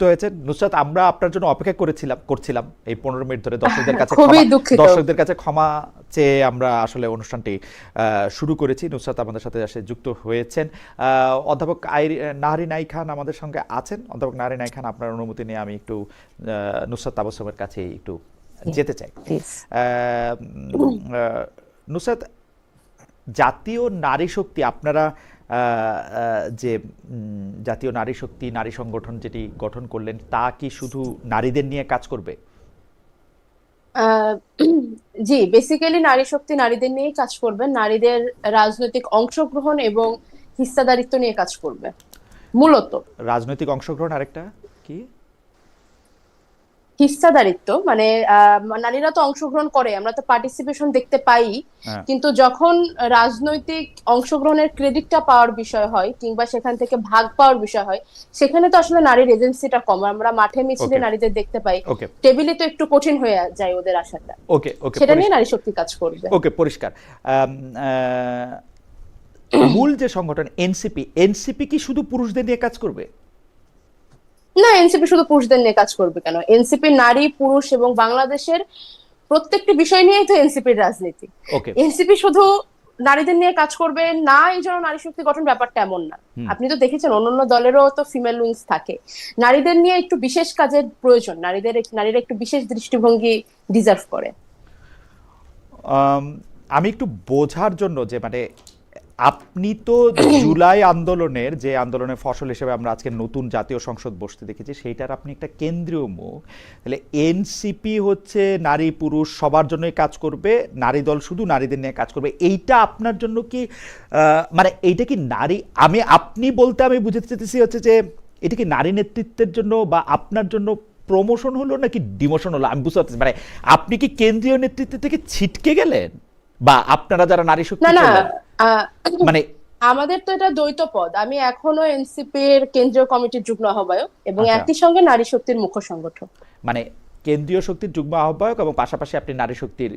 হয়েছেন নুসরাত, আমরা আপনার জন্য অপেক্ষা করছিলাম এই 15 মিনিট ধরে। খুবই দুঃখিত। দর্শকদের কাছে ক্ষমা চেয়ে আমরা আসলে অনুষ্ঠানটি শুরু করেছি। নুসরাত আমাদের সাথে যুক্ত হয়েছেন। অধ্যাপক নাহারিন আই খান আমাদের সঙ্গে আছেন। অধ্যাপক নাহারিন আই খান, আপনার অনুমতি নিয়ে আমি একটু নুসরাত তাবাসসুমের কাছে একটু যেতে চাই। নুসরাত, জাতীয় নারী শক্তি, আপনারা যে জাতীয় নারী শক্তি নারী সংগঠন যেটি গঠন করলেন, তা কি শুধু নারীদের নিয়ে কাজ করবে? জি, বেসিক্যালি নারী শক্তি নারীদের নিয়েই কাজ করবে, নারীদের রাজনৈতিক অংশগ্রহণ এবং হিস্সাদারিত্ব নিয়ে কাজ করবে মূলত। রাজনৈতিক অংশগ্রহণ, আরেকটা কি? হিস্সাদারিত্ব মানে নারীরা তো অংশগ্রহণ করে, আমরা তো পার্টিসিপেশন দেখতে পাই, হ্যাঁ, কিন্তু যখন রাজনৈতিক অংশগ্রহণের ক্রেডিটটা পাওয়ার বিষয় হয় কিংবা সেখান থেকে ভাগ পাওয়ার বিষয় হয়, সেখানে তো আসলে নারীর এজেন্সিটা কম। আমরা মাঠে মিছিলে ওকে নারীদের দেখতে পাই, ওকে টেবিলে তো একটু কঠিন হয়ে যায় ওদের আসাটা। ওকে ওকে সেটা নিয়ে নারী শক্তি কাজ করবে। ওকে, পরিষ্কার। আম, আহ, মূল যে সংগঠন এনসিপি, এনসিপি কি শুধু পুরুষদের নিয়ে কাজ করবে? না, এনসিপি শুধু পুরুষদের নিয়ে কাজ করবে কেন? এনসিপি নারী পুরুষ এবং বাংলাদেশের প্রত্যেকটি বিষয় নিয়েই তো এনসিপির রাজনীতি। ওকে। এনসিপি শুধু নারীদের নিয়ে কাজ করবে না এই জন্য নারী শক্তি গঠন, ব্যাপারটা এমন না। হুম। আপনি তো দেখেছেন অন্যান্য দলেরও তো ফিমেল উইংস থাকে। নারীদের নিয়ে একটু বিশেষ কাজের প্রয়োজন, নারীরা একটু বিশেষ দৃষ্টিভঙ্গি ডিজার্ভ করে। আম, আমি একটু বোঝার জন্য যে মানে আপনি তো জুলাই আন্দোলনের যে আন্দোলনের ফসল হিসেবে আমরা আজকে নতুন জাতীয় সংসদ বসতে দেখেছি, সেইটার আপনি একটা কেন্দ্রীয় মুখ। তাহলে এনসিপি হচ্ছে নারী পুরুষ সবার জন্যই কাজ করবে, নারী দল শুধু নারীদের নিয়ে কাজ করবে, এইটা আপনার জন্য কি মানে এইটা কি নারী, আপনি বলতে আমি বুঝতে চাইতেছি হচ্ছে যে এটা কি নারী নেতৃত্বের জন্য বা আপনার জন্য প্রমোশন হলো নাকি ডিমোশন হলো? আমি বুঝতে পারতেছি মানে আপনি কি কেন্দ্রীয় নেতৃত্ব থেকে ছিটকে গেলেন, বা আপনারা যারা নারী শক্তি না না, করলেন আহ, মানে? আমাদের তো এটা দ্বৈত পদ। আমি এখনো এনসিপির কেন্দ্রীয় কমিটির যুগ্ম আহ্বায়ক এবং আচ্ছা, একই সঙ্গে নারী শক্তির মুখ্য সংগঠক। মানে কেন্দ্রীয় শক্তির যুগ্ম আহ্বায়ক এবং পাশাপাশি আপনি নারী শক্তির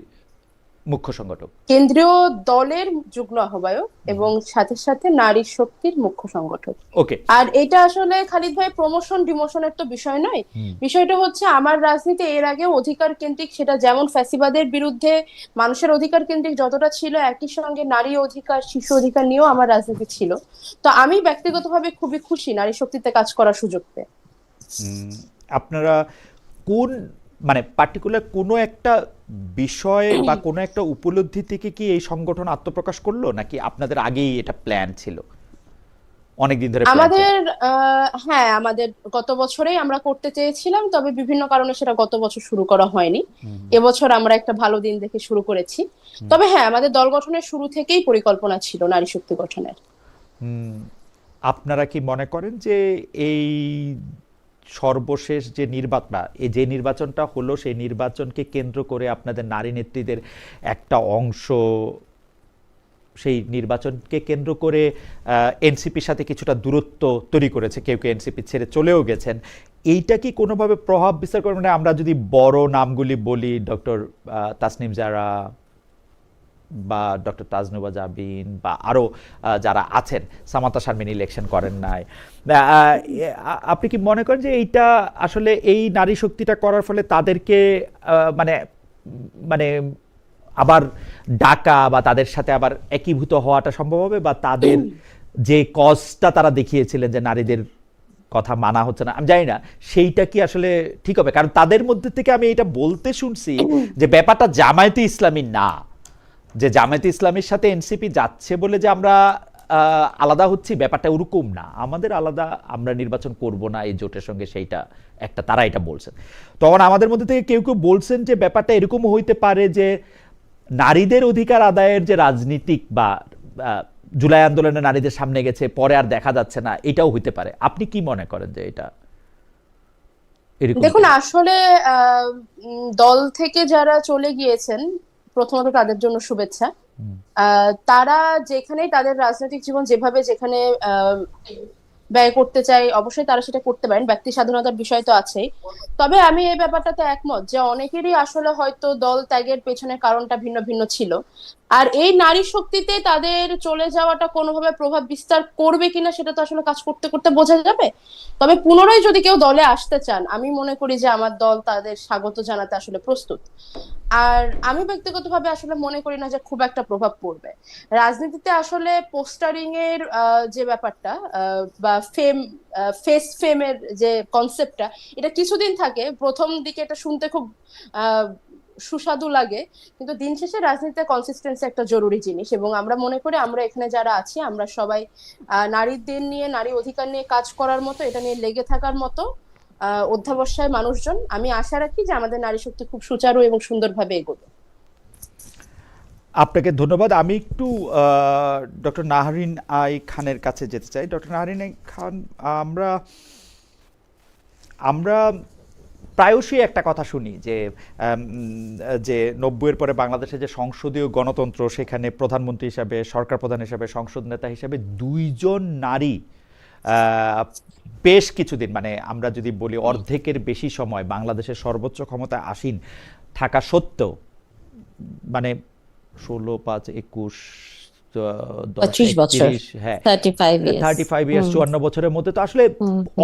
মুখ্য সংগঠক। কেন্দ্রীয় দলের যুগ্ম আহ্বায়ক এবং সাথে সাথে নারী শক্তির মুখ্য সংগঠক। ওকে। আর এটা আসলে খালিদ ভাই প্রমোশন ডিমোশনের তো বিষয় নয়। বিষয়টা হচ্ছে আমার রাজনীতি এর আগে অধিকার কেন্দ্রিক, সেটা যেমন ফ্যাসিবাদের বিরুদ্ধে মানুষের অধিকার কেন্দ্রিক যতটা ছিল, একই সঙ্গে নারী অধিকার শিশু অধিকার নিয়েও আমার রাজনীতি ছিল। তো আমি ব্যক্তিগতভাবে খুবই খুশি নারী শক্তিতে কাজ করার সুযোগ পেয়ে। আপনারা কোন মানে পার্টিকুলার কোনো একটা বিষয় বা কোনো একটা উপলব্ধি থেকে কি এই সংগঠন আত্মপ্রকাশ করলো, নাকি আপনাদের আগেই এটা প্ল্যান ছিল, অনেকদিন ধরে প্ল্যান ছিল? আমাদের হ্যাঁ, আমাদের গত বছরেই আমরা করতে চেয়েছিলাম, তবে বিভিন্ন কারণে সেটা গত বছর শুরু করা হয়নি। এবছর আমরা একটা ভালো দিন দেখে শুরু করেছি। তবে হ্যাঁ, আমাদের দল গঠনের শুরু থেকেই পরিকল্পনা ছিল নারী শক্তি গঠনের। আপনারা কি মনে করেন যে এই সর্বশেষ যে নির্বাচন, এই যে নির্বাচনটা হলো, সেই নির্বাচনকে কেন্দ্র করে আপনাদের নারী নেত্রীদের একটা অংশ সেই নির্বাচনকে কেন্দ্র করে এনসিপির সাথে কিছুটা দূরত্ব তৈরি করেছে, কেউ কেউ এনসিপি ছেড়ে চলেও গেছেন, এইটা কি কোনোভাবে প্রভাব বিস্তার করে? মানে আমরা যদি বড় নামগুলি বলি, ডক্টর তাসনিম জারা বা ডক্টর তাজনুবা জাবিন বা আরও যারা আছেন, সামান্তা শারমিন ইলেকশন করেন নাই, আপনি কি মনে করেন যে এইটা আসলে এই নারী শক্তিটা করার ফলে তাদেরকে মানে মানে আবার ডাকা বা তাদের সাথে আবার একীভূত হওয়াটা সম্ভব হবে, বা তাদের যে কজটা তারা দেখিয়েছিলেন যে নারীদের কথা মানা হচ্ছে না, আমি জানি না সেইটা কি আসলে ঠিক হবে? কারণ তাদের মধ্যে থেকে আমি এটা বলতে শুনছি যে ব্যাপারটা জামায়াতে ইসলামী না, যে জামায়াতে ইসলামীর সাথে এনসিপি যাচ্ছে বলে যে আমরা আলাদা হচ্ছি, ব্যাপারটা ওরকম না, আমাদের আলাদা, আমরা নির্বাচন করব না এই জোটের সঙ্গে, সেইটা একটা তারা এটা বলছেন। তখন আমাদের মধ্যে থেকে কেউ কেউ বলছেন যে ব্যাপারটা এরকমও হইতে পারে যে নারীদের অধিকার আদায়ের যে রাজনীতিক বা জুলাই আন্দোলনে নারীদের সামনে গেছে, পরে আর দেখা যাচ্ছে না, এটাও হইতে পারে। আপনি কি মনে করেন যে এটা এরকম? দেখুন, আসলে দল থেকে যারা চলে গিয়েছেন, প্রথমত তাদের জন্য শুভেচ্ছা। তারা যেখানেই তাদের রাজনৈতিক জীবন যেভাবে যেখানে ব্যয় করতে চায়, অবশ্যই তারা সেটা করতে পারেন, ব্যক্তি স্বাধীনতার বিষয় তো আছেই। তবে আমি এই ব্যাপারটাতে একমত যে অনেকেরই আসলে হয়তো দল ত্যাগের পেছনে কারণটা ভিন্ন ভিন্ন ছিল। আর এই নারী শক্তিতে তাদের চলে যাওয়াটা কোনোভাবে প্রভাব বিস্তার করবে কিনা সেটা তো আসলে কাজ করতে করতে বোঝা যাবে। তবে পুনরায় যদি কেউ দলে আসতে চান, আমি মনে করি যে আমার দল তাদের স্বাগত জানাতে আসলে প্রস্তুত। আর আমি ব্যক্তিগতভাবে আসলে মনে করি না যে খুব একটা প্রভাব পড়বে। রাজনীতিতে আসলে পোস্টারিং এর যে ব্যাপারটা, বা ফেস ফেমের যে কনসেপ্টটা, এটা কিছুদিন থাকে, প্রথম দিকে এটা শুনতে খুব আহ সুস্বাদু লাগে, কিন্তু দিন শেষে রাজনীতিতে কনসিস্টেন্সি একটা জরুরি জিনিস। এবং আমরা মনে করি আমরা এখানে যারা আছি আমরা সবাই নারীদের নিয়ে, নারী অধিকার নিয়ে কাজ করার মতো, এটা নিয়ে লেগে থাকার মতো অধ্যবসায় মানুষজন। আমি আশা রাখি যে আমাদের নারী শক্তি খুব সুচারু এবং সুন্দরভাবে এগোবে। আপনাকে ধন্যবাদ। আমি একটু ডক্টর নাহরিন আই খানের কাছে যেতে চাই। ডক্টর নাহরিন আই খান, আমরা আমরা প্রায়শই একটা কথা শুনি যে যে ৯০-এর পরে বাংলাদেশে যে সংসদীয় গণতন্ত্র, সেখানে প্রধানমন্ত্রী হিসাবে, সরকার প্রধান হিসাবে, সংসদ নেতা হিসাবে দুইজন নারী বেশ কিছুদিন, মানে আমরা যদি বলি অর্ধেকের বেশি সময় বাংলাদেশের সর্বোচ্চ ক্ষমতায় আসীন থাকা সত্ত্বেও, মানে ১৬, ৫, ২১, ১০, 25 বছর, ৩১, হ্যাঁ 35 years 35 ইয়ার্স, 54 বছরের মধ্যে তো আসলে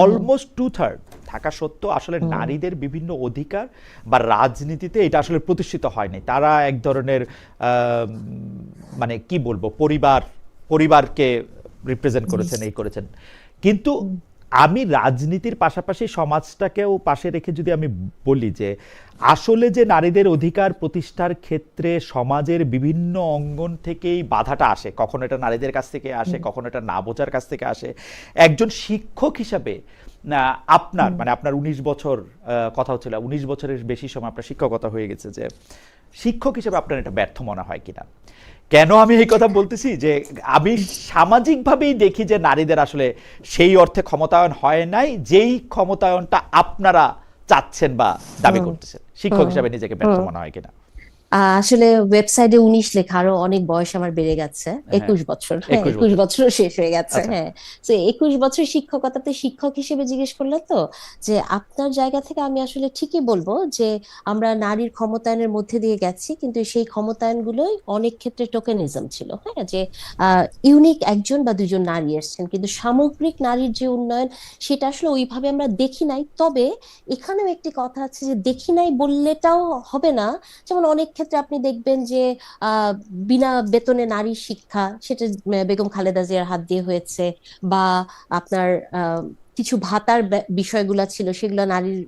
অলমোস্ট 2/3 থাকা সত্ত্বেও আসলে নারীদের বিভিন্ন অধিকার বা রাজনীতিতে এটা আসলে প্রতিষ্ঠিত হয়নি। তারা এক ধরনের মানে কি বলবো, পরিবারকে রিপ্রেজেন্ট করেছেন, এই করেছেন। কিন্তু আমি রাজনীতির পাশাপাশি সমাজটাকেও পাশে রেখে যদি আমি বলি যে আসলে যে নারীদের অধিকার প্রতিষ্ঠার ক্ষেত্রে সমাজের বিভিন্ন অঙ্গন থেকেই বাধাটা আসে, কখনো এটা নারীদের কাছ থেকে আসে, কখনো এটা না বোঝার কাছ থেকে আসে। একজন শিক্ষক হিসাবে আপনার, মানে আপনার ১৯ বছর কথা হচ্ছিল, ১৯ বছরের বেশি সময় আপনার শিক্ষকতা হয়ে গেছে, যে শিক্ষক হিসেবে আপনার এটা ব্যর্থ মনে হয় কিনা? কেন আমি এই কথা বলতেছি, যে আমি সামাজিকভাবেই দেখি যে নারীদের আসলে সেই অর্থে ক্ষমতায়ন হয় নাই যেই ক্ষমতায়নটা আপনারা চাচ্ছেন বা দাবি করতেছেন। শিক্ষক হিসাবে নিজেকে ব্যর্থ মনে হয় কিনা? আসলে ওয়েবসাইটে 19 লেখা, আরো অনেক বয়স আমার বেড়ে গেছে, 21 বছর, হ্যাঁ 21 বছর শেষ হয়ে গেছে। হ্যাঁ, তো 21 বছর শিক্ষকতাতে শিক্ষক হিসেবে জিজ্ঞেস করলে তো, যে আপনার জায়গা থেকে আমি আসলে ঠিকই বলবো যে আমরা নারীর ক্ষমতায়নের মধ্যে দিয়ে গেছি, কিন্তু সেই ক্ষমতায়নগুলোই অনেক ক্ষেত্রে টোকেনিজম ছিল। হ্যাঁ, যে ইউনিক একজন বা দুজন নারী এসেছেন, কিন্তু সামগ্রিক নারীর যে উন্নয়ন সেটা আসলে ওইভাবে আমরা দেখি নাই। তবে এখানেও একটি কথা আছে যে দেখি নাই বললেটাও হবে না। যেমন অনেক ক্ষেত্রে আপনি দেখবেন যে বিনা বেতনে নারী শিক্ষা, সেটা বেগম খালেদা জিয়ার হাত দিয়ে হয়েছে, বা আপনার কিছু ভাতার বিষয়গুলা ছিল, সেগুলো নারীর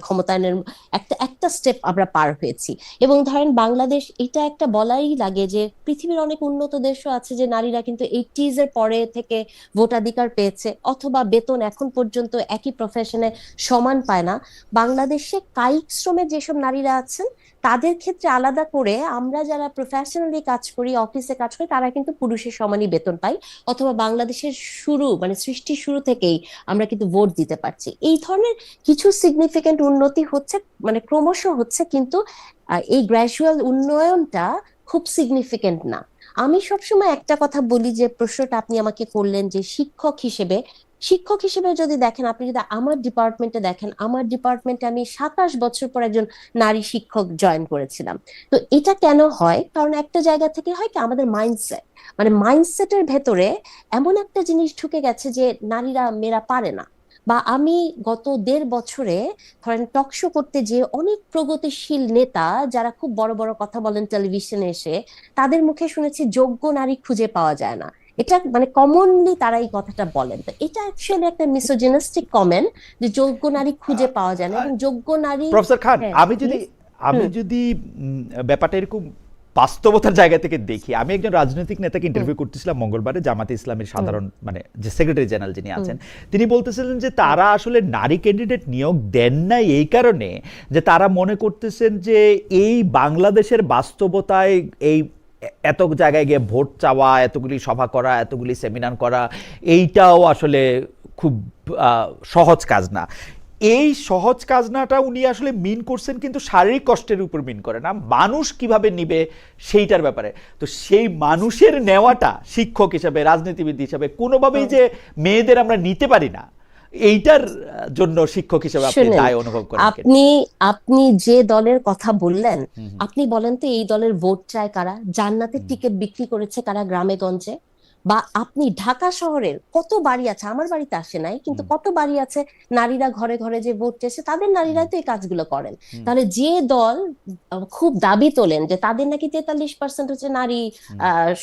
ক্ষমতায়নের একটা একটা স্টেপ আমরা পার হয়েছি। এবং ধরেন বাংলাদেশ, এটা একটা বলাই লাগে যে পৃথিবীর অনেক উন্নত দেশও আছে যে নারীরা কিন্তু 80s এর পরে থেকে ভোটাধিকার পেয়েছে, অথবা বেতন এখন পর্যন্ত একই প্রফেশনে সমান পায় না। বাংলাদেশে কায়িক শ্রমে যেসব নারীরা আছেন তাদের ক্ষেত্রে আলাদা করে আমরা যারা প্রফেশনালি কাজ করি, অফিসে কাজ করি, তারা কিন্তু পুরুষের সমানই বেতন পাই, অথবা বাংলাদেশের শুরু মানে সৃষ্টির শুরু থেকেই আমরা কিন্তু ভোট দিতে পারছি। এই ধরনের কিছু সিগনিফিকেন্ট উন্নতি হচ্ছে, মানে ক্রমশ হচ্ছে, কিন্তু এই গ্র্যাজুয়াল উন্নয়নটা খুব সিগনিফিকেন্ট না। আমি সবসময় একটা কথা বলি, যে প্রশ্নটা আপনি আমাকে করলেন যে শিক্ষক হিসেবে যদি দেখেন, আপনি যদি আমার ডিপার্টমেন্টে দেখেন, আমার ডিপার্টমেন্টে আমি 27 বছর পর একজন নারী শিক্ষক জয়েন করেছিলাম। তো এটা কেন হয়? কারণ একটা জায়গা থেকে হয় কি, আমাদের মাইন্ডসেট, মানে মাইন্ডসেটের ভেতরে এমন একটা জিনিস ঢুকে গেছে যে নারীরা মেয়েরা পারে না। বা আমি গত 1.5 বছরে ধরেন টকশো করতে যে অনেক প্রগতিশীল নেতা যারা খুব বড় বড় কথা বলেন টেলিভিশনে এসে, তাদের মুখে শুনেছি যোগ্য নারী খুঁজে পাওয়া যায় না। এটা মানে কমনলি তারা এই কথাটা বলেন। তো এটা অ্যাকচুয়ালি একটা মিসোজিনিস্টিক কমেন্ট, যে যোগ্য নারী খুঁজে পাওয়া যায় না, এবং যোগ্য নারী। প্রফেসর খান, হ্যাঁ, আমি যদি ব্যাপারটা এরকম বাস্তবতার জায়গা থেকে দেখি, আমি একজন রাজনৈতিক নেতাকে ইন্টারভিউ করতেছিলাম মঙ্গলবারে, জামাতে ইসলামের সাধারণ মানে যে সেক্রেটারি জেনারেল যিনি আছেন, তিনি বলতেছিলেন যে তারা আসলে নারী ক্যান্ডিডেট নিয়োগ দেন না এই কারণে যে তারা মনে করতেছেন যে এই বাংলাদেশের বাস্তবতায় এই এত জায়গায় গিয়ে ভোট চাওয়া, এতগুলি সভা করা, এতগুলি সেমিনার করা, এইটাও আসলে খুব সহজ কাজ না। এই সহজ কাজনাটা উনি আসলে মিন করছেন কিন্তু শারীরিক কষ্টের উপর মিন করে না, মানুষ কিভাবে নিবে সেইটার ব্যাপারে। তো সেই মানুষের নেওয়াটা শিক্ষক হিসাবে, রাজনীতিবিদ হিসাবে কোনোভাবেই যে মেয়েদের আমরা নিতে পারি না, এইটার জন্য শিক্ষক হিসেবে আপনি শুনেন, দায় অনুভব করেন কিনা? আপনি আপনি যে দলের কথা বললেন, আপনি বলেন তো এই দলের ভোট চায় কারা? জান্নাতের টিকিট বিক্রি করেছে কারা গ্রামে গঞ্জে? বা আপনি ঢাকা শহরের কত বাড়ি আছে, আমার বাড়িতে আসে নাই কিন্তু কত বাড়ি আছে নারীরা ঘরে ঘরে যে ভোট চেয়েছে, তাদের নারীরাই তো এই কাজগুলো করেন। তাহলে যে দল খুব দাবি তোলেন যে তাদের নাকি 43% হচ্ছে নারী